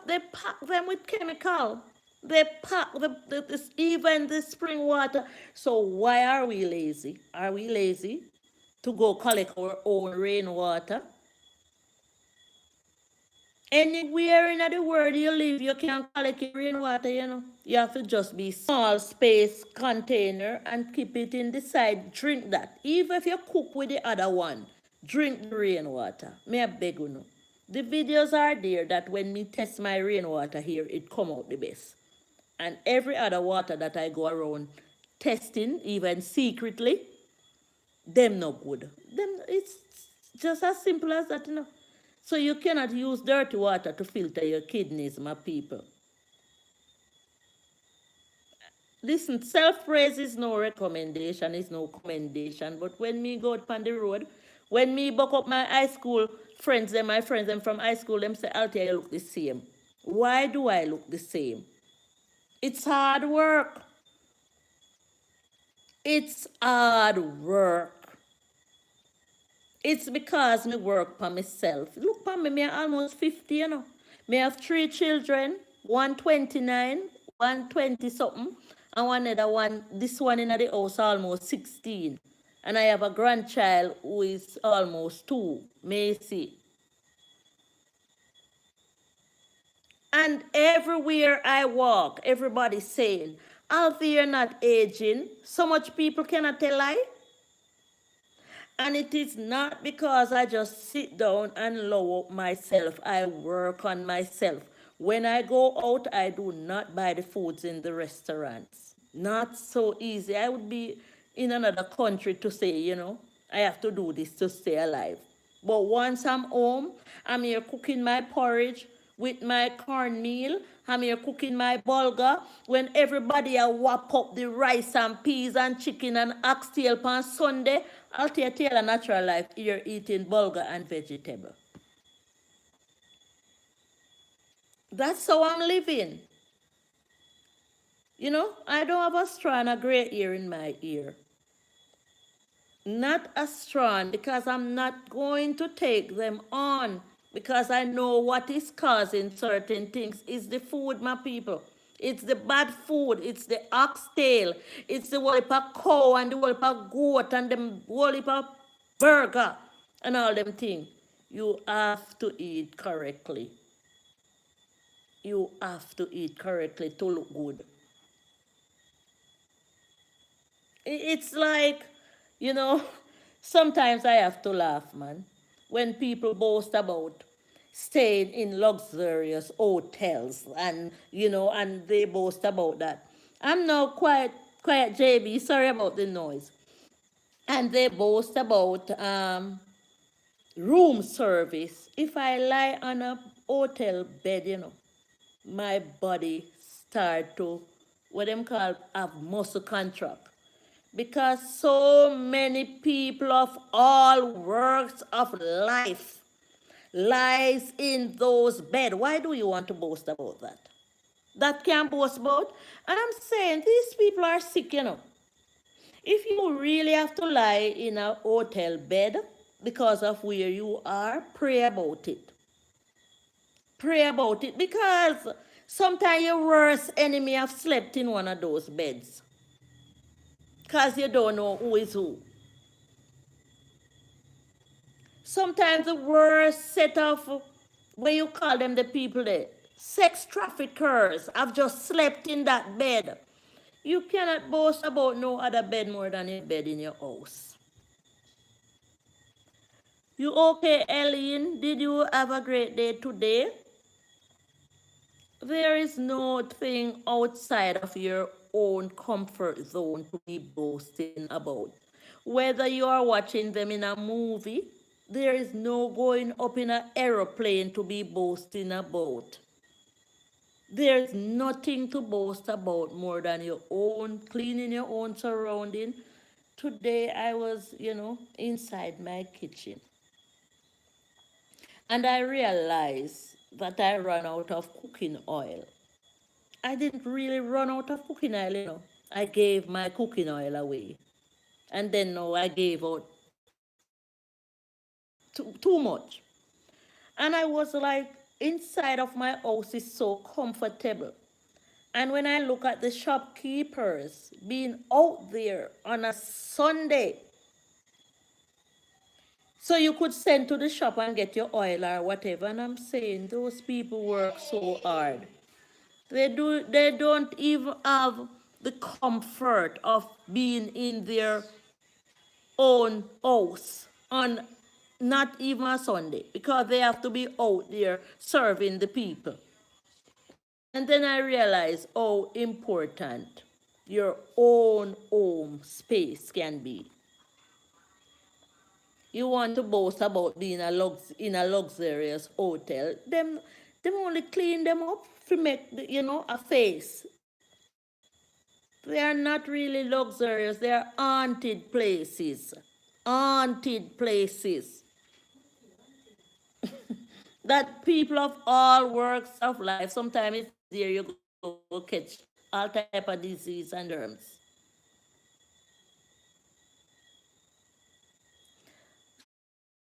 they pack them with chemical. They pack even the spring water. So why are we lazy? Are we lazy to go collect our own rainwater? Anywhere in the world you live, you can collect your rainwater. You have to just be small space container and keep it in the side. Drink that. Even if you cook with the other one, drink the rainwater. May I beg you no. The videos are there that when me test my rainwater here, it come out the best. And every other water that I go around testing, even secretly, them no good. Them it's just as simple as that. So you cannot use dirty water to filter your kidneys, my people. Listen, self-praise is no recommendation, is no commendation. But when me go out on the road, when me buck up my high school friends, my friends them from high school, them say, Althea, you look the same. Why do I look the same? It's hard work. It's hard work. It's because me work for myself. Look for me, me almost 50. Me have 3 children, one 29, one 20 something, and one other one, this one in the house almost 16. And I have a grandchild who is almost 2, Macy. And everywhere I walk, everybody's saying, Althea, you're not aging. So much people cannot tell lie. And it is not because I just sit down and lower up myself. I work on myself. When I go out, I do not buy the foods in the restaurants. Not so easy. I would be in another country to say, I have to do this to stay alive. But once I'm home, I'm here cooking my porridge with my cornmeal. I'm here cooking my bulgur. When everybody a wrap up the rice and peas and chicken and oxtail on Sunday, Althea Taylor Natural Life here eating bulgur and vegetable. That's how I'm living. You know, I don't have a strand of gray hair in my ear. Not a strand, because I'm not going to take them on, because I know what is causing certain things is the food, my people. It's the bad food. It's the oxtail. It's the whole heap of cow and the whole heap of goat and the whole heap of burger and all them things. You have to eat correctly. You have to eat correctly to look good. It's like, you know, sometimes I have to laugh, man, when people boast about staying in luxurious hotels and, and they boast about that. I'm now quiet, JB, sorry about the noise. And they boast about room service. If I lie on a hotel bed, my body start to, what them call, have muscle contract, because so many people of all works of life lies in those beds. Why do you want to boast about that? That can't boast about. And I'm saying these people are sick, If you really have to lie in a hotel bed because of where you are, pray about it. Pray about it, because sometimes your worst enemy have slept in one of those beds, because you don't know who is who. Sometimes the worst set of, what you call them, the people there, sex traffickers have just slept in that bed. You cannot boast about no other bed more than a bed in your house. You okay, Eileen? Did you have a great day today? There is no thing outside of your own comfort zone to be boasting about. Whether you are watching them in a movie, there is no going up in an aeroplane to be boasting about. There's nothing to boast about more than your own, cleaning your own surrounding. Today I was, inside my kitchen, and I realized that I ran out of cooking oil. I didn't really run out of cooking oil. I gave my cooking oil away. And then now I gave out too much. And I was like, inside of my house is so comfortable. And when I look at the shopkeepers being out there on a Sunday, so you could send to the shop and get your oil or whatever. And I'm saying those people work so hard. They don't even have the comfort of being in their own house on not even a Sunday, because they have to be out there serving the people. And then I realized how important your own home space can be. You want to boast about being in a luxurious hotel. Them only clean them up to make, a face. They are not really luxurious. They are haunted places. Haunted places. That people of all works of life, sometimes it's there you go catch all type of disease and germs.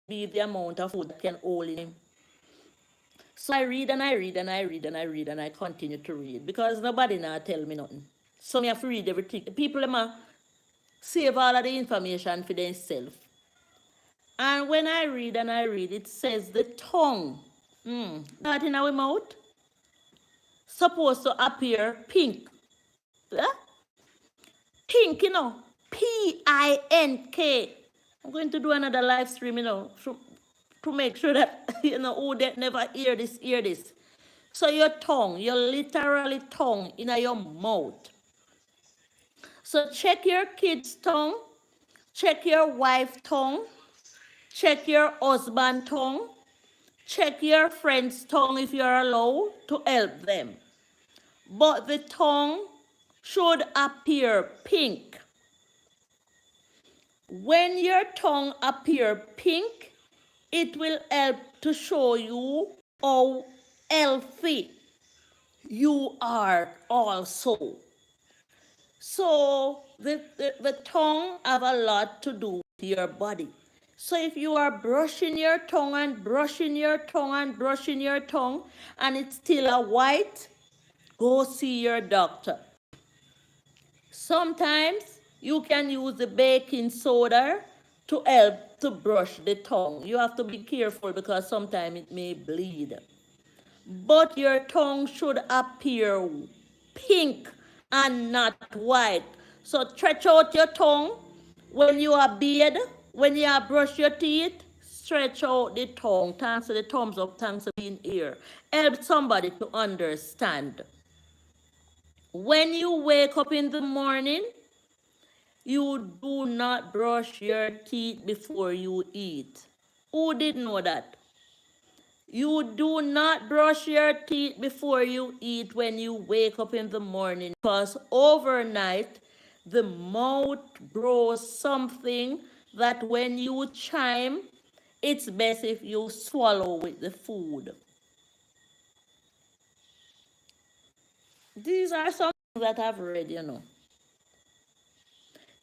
Be the amount of food that can hold in him. So I read and I read and I read and I read and I continue to read, because nobody now tell me nothing. So me have to read everything. The people them save all of the information for themselves. And when I read and I read, it says the tongue, that in our mouth, supposed to appear pink. Yeah? Pink, Pink. I'm going to do another live stream, to make sure that, who that never hear this. So your tongue, your literally tongue in your mouth. So check your kid's tongue, check your wife's tongue, check your husband's tongue, Check your friend's tongue if you're allowed to help them. But the tongue should appear pink. When your tongue appears pink, it will help to show you how healthy you are also. So the tongue have a lot to do with your body. So if you are brushing your tongue and brushing your tongue and brushing your tongue and it's still a white, go see your doctor. Sometimes you can use the baking soda to help to brush the tongue. You have to be careful because sometimes it may bleed. But your tongue should appear pink and not white. So stretch out your tongue when you are bathe, when you are brush your teeth, stretch out the tongue. Thanks to the thumbs up, thanks for being here. Help somebody to understand. When you wake up in the morning, you do not brush your teeth before you eat. Who did know that? You do not brush your teeth before you eat when you wake up in the morning because overnight the mouth grows something that when you chime, it's best if you swallow with the food. These are some things that I've read, you know.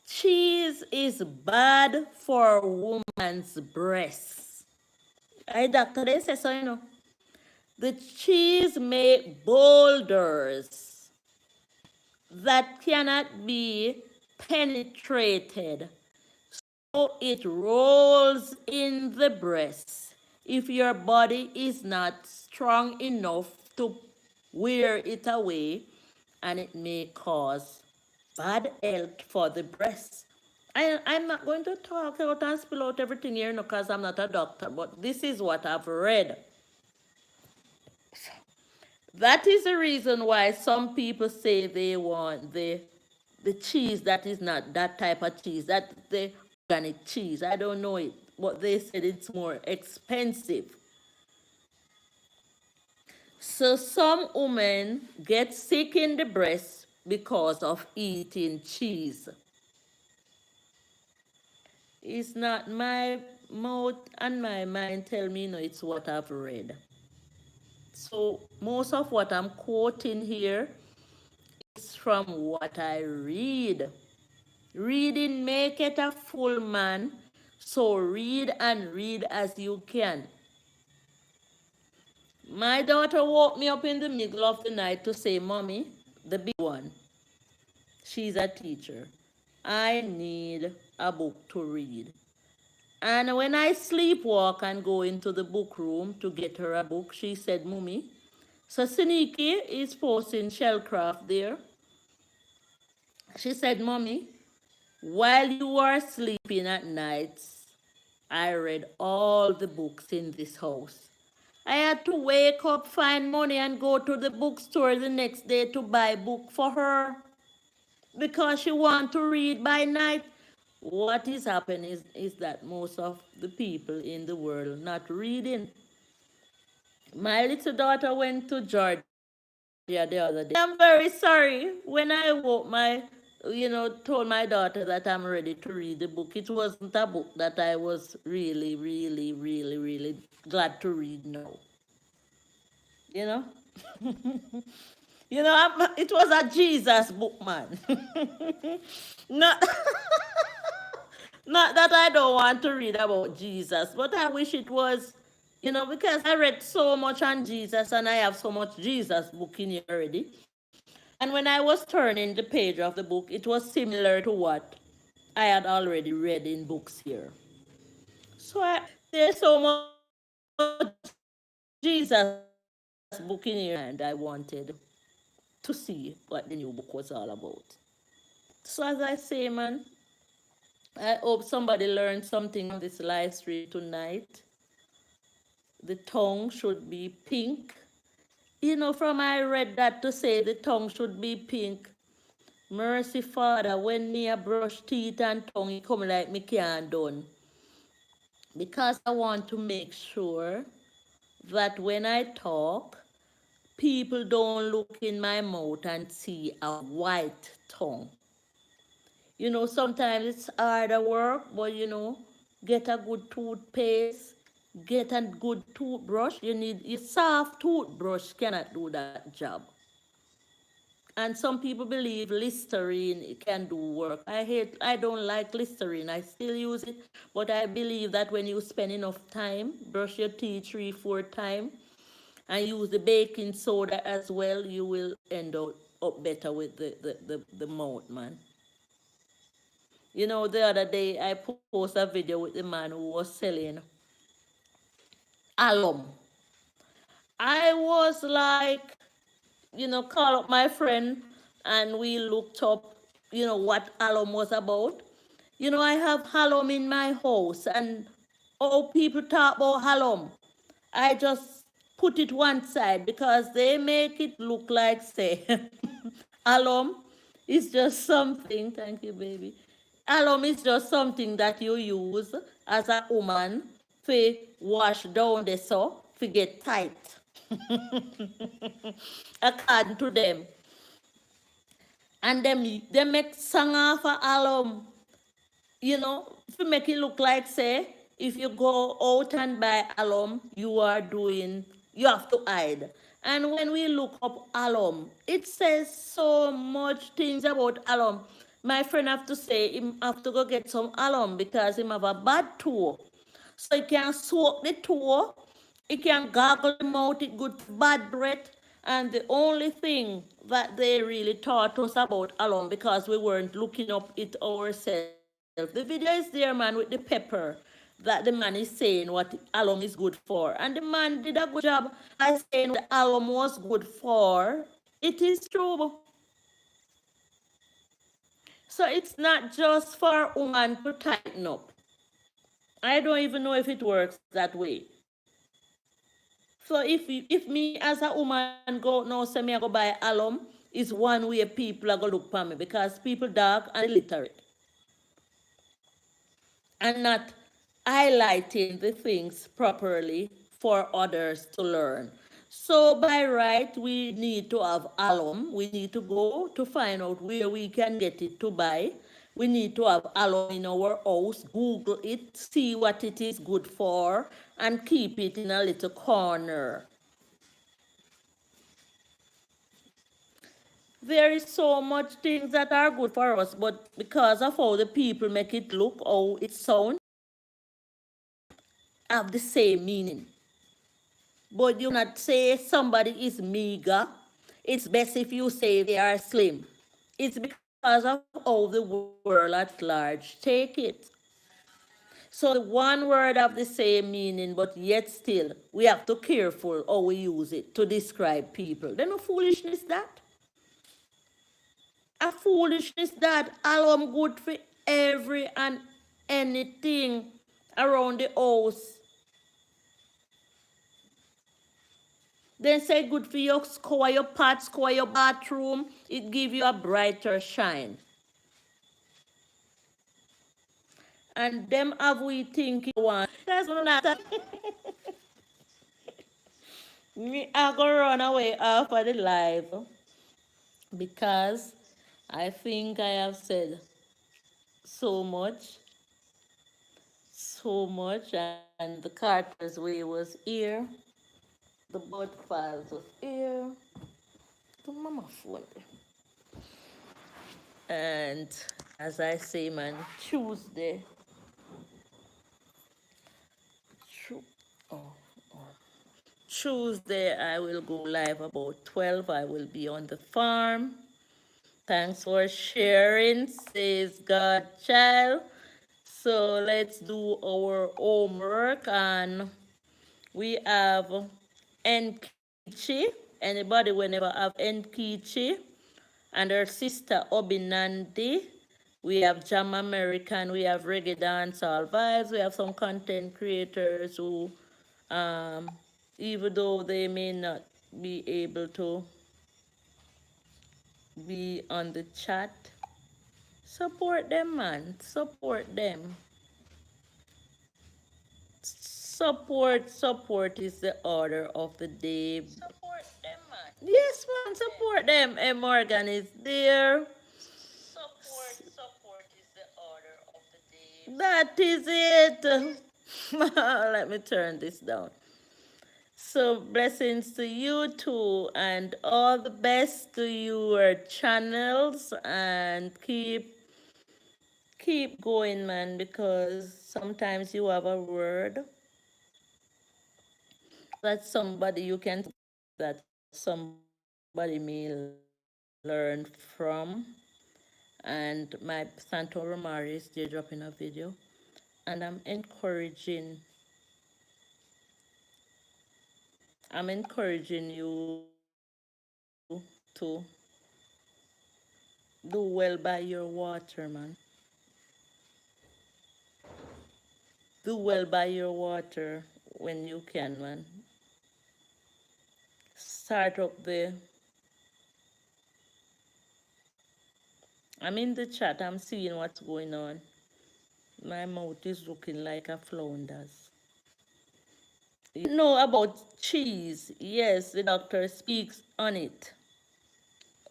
Cheese is bad for a woman's breasts. I doctor they say so, you know. The cheese make boulders that cannot be penetrated. So it rolls in the breast. If your body is not strong enough to wear it away, and it may cause bad health for the breast. I'm not going to talk out and spill out everything here because I'm not a doctor, but this is what I've read. That is the reason why some people say they want the cheese that is not that type of cheese, that the organic cheese. I don't know it, but they said it's more expensive. So some women get sick in the breast because of eating cheese. It's not my mouth and my mind tell me, no, it's what I've read. So most of what I'm quoting here is from what I read. Reading maketh a full man, so read and read as you can. My daughter woke me up in the middle of the night to say, Mommy, the big one, she's a teacher, I need a book to read. And when I sleepwalk and go into the book room to get her a book, she said, Mommy, so Siniki is posting shellcraft there. She said, Mommy, while you are sleeping at nights, I read all the books in this house. I had to wake up, find money, and go to the bookstore the next day to buy a book for her because she wants to read by night. What is happening is that most of the people in the world not reading. My little daughter went to Georgia the other day. I'm very sorry. When I woke told my daughter that I'm ready to read the book, it wasn't a book that I was really, really, really, really glad to read now. You know? It was a Jesus book, man. Not, not that I don't want to read about Jesus, but I wish it was, because I read so much on Jesus and I have so much Jesus book in here already. And when I was turning the page of the book, it was similar to what I had already read in books here. So there's so much Jesus book in here, and I wanted to see what the new book was all about. So as I say, man, I hope somebody learned something on this live stream tonight. The tongue should be pink. From I read that to say the tongue should be pink. Mercy, Father, when me a brush teeth and tongue, it come like me can't done. Because I want to make sure that when I talk, people don't look in my mouth and see a white tongue. Sometimes it's harder work, but get a good toothpaste, get a good toothbrush. Your soft toothbrush cannot do that job. And some people believe Listerine can do work. I don't like Listerine. I still use it, but I believe that when you spend enough time, brush your teeth 3, 4 times, and use the baking soda as well, you will end up better with the mouth, man. The other day I posted a video with the man who was selling alum. I was like, call up my friend and we looked up, what alum was about. I have alum in my house, and all people talk about alum. I just put it one side because they make it look like, say, alum is just something, thank you, baby. Alum is just something that you use as a woman to wash down the so to get tight. According to them. And them they make song off of alum, to make it look like, say, if you go out and buy alum, you have to hide. And when we look up alum, it says so much things about alum. My friend have to say him have to go get some alum because him have a bad toe. So he can soak the toe, he can gargle them out, it good for bad breath. And the only thing that they really taught us about alum, because we weren't looking up it ourselves. The video is there, man, with the pepper, that the man is saying what alum is good for. And the man did a good job by saying what alum was good for. It is true. So it's not just for a woman to tighten up. I don't even know if it works that way. So if me as a woman go now say me I go buy alum, is one way people are gonna look for me because people dark and illiterate and not highlighting the things properly for others to learn. So by right, we need to have alum. We need to go to find out where we can get it to buy. We need to have alum in our house, Google it, see what it is good for, and keep it in a little corner. There is so much things that are good for us, but because of how the people make it look, how it sound, have the same meaning. But you cannot say somebody is meager. It's best if you say they are slim. It's because of how the world at large take it. So the one word have the same meaning, but yet still we have to careful how we use it to describe people. Then no foolishness that. A foolishness that alum good for every and anything around the house. Then say good for your score, your pot, score, your bathroom. It give you a brighter shine. And them have we thinking one. That's not me. I go run away off of the live because I think I have said so much, so much, and the Carter's way was here. The bud files was here. The mama phone. And as I say, man, Tuesday. Oh, oh. Tuesday, I will go live about 12. I will be on the farm. Thanks for sharing, says God child. So let's do our homework. And we have Nkichi. Anybody whenever have Nkichi? And her sister Obinandi. We have Jam American, we have Reggae Dancehall Vibes, we have some content creators who, um, even though they may not be able to be on the chat, support them, man. Support them. Support is the order of the day. Support them, man. Yes, man, support them. Morgan is there. Support is the order of the day. That is it. Let me turn this down. So blessings to you too, and all the best to your channels, and keep going, man, because sometimes you have a word that somebody you can that somebody may learn from. And my Santo Romari is there dropping a video, and I'm encouraging you to do well by your water, man. Do well by your water when you can, man. Start up the. I'm in the chat. I'm seeing what's going on. My mouth is looking like a flounder's. You know about cheese? Yes, the doctor speaks on it.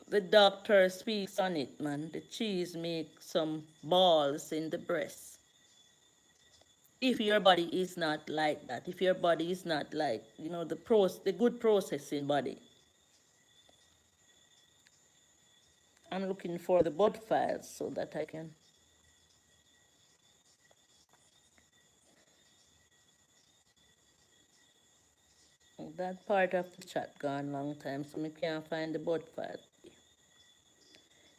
The doctor speaks on it, man. The cheese makes some balls in the breast. If your body is not like that, if your body is not like, the good processing body. I'm looking for the blood files so that I can. That part of the chat gone long time, so I can't find the blood file.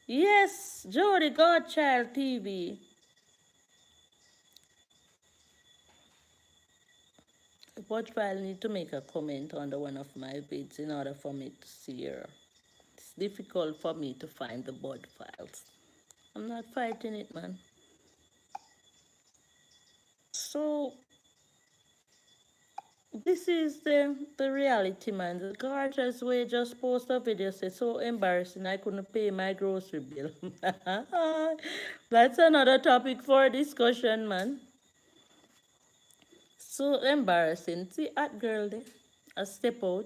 Yes, Jody Godchild TV. What file need to make a comment under one of my vids in order for me to see her. It's difficult for me to find the board files. I'm not fighting it, man. So this is the reality, man. The gorgeous way just post a video say so embarrassing I couldn't pay my grocery bill. That's another topic for discussion, man. So embarrassing. See that girl there? I step out.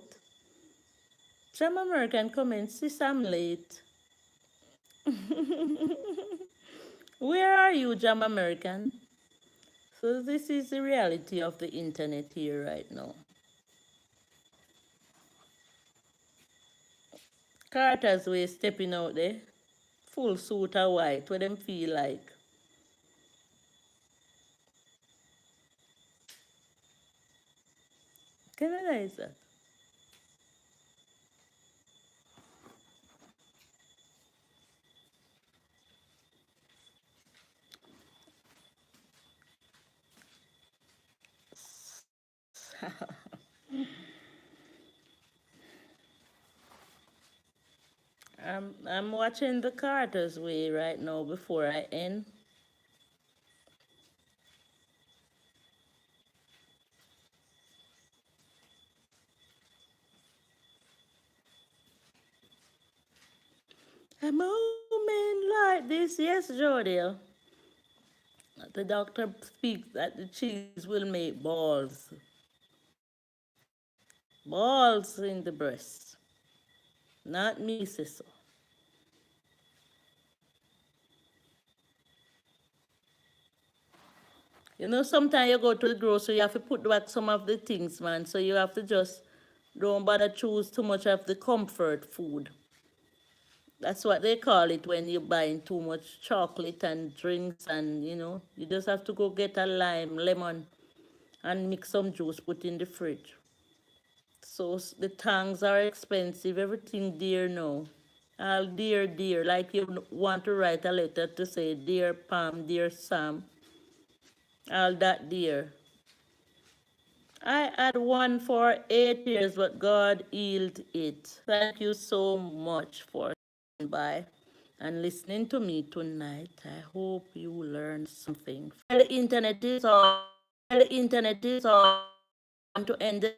Some American comment, sis, I'm late. Where are you, Jam American? So this is the reality of the internet here right now. Carter's way stepping out there, full suit of white, what them feel like. Canada is that? I'm watching the Carter's way right now before I end. A moment like this, yes, Jody. The doctor speaks that the cheese will make balls. Balls in the breast. Not me, sister. Sometimes you go to the grocery, you have to put back some of the things, man. So you have to just don't bother choose too much of the comfort food. That's what they call it when you're buying too much chocolate and drinks, and you just have to go get a lime, lemon, and mix some juice, put in the fridge. So the tangs are expensive, everything dear now. All dear, like you want to write a letter to say, dear Pam, dear Sam, all that dear. I had one for 8 years, but God healed it. Thank you so much for stopping by and listening to me tonight. I hope you learned something. The internet is on. The internet is on to end the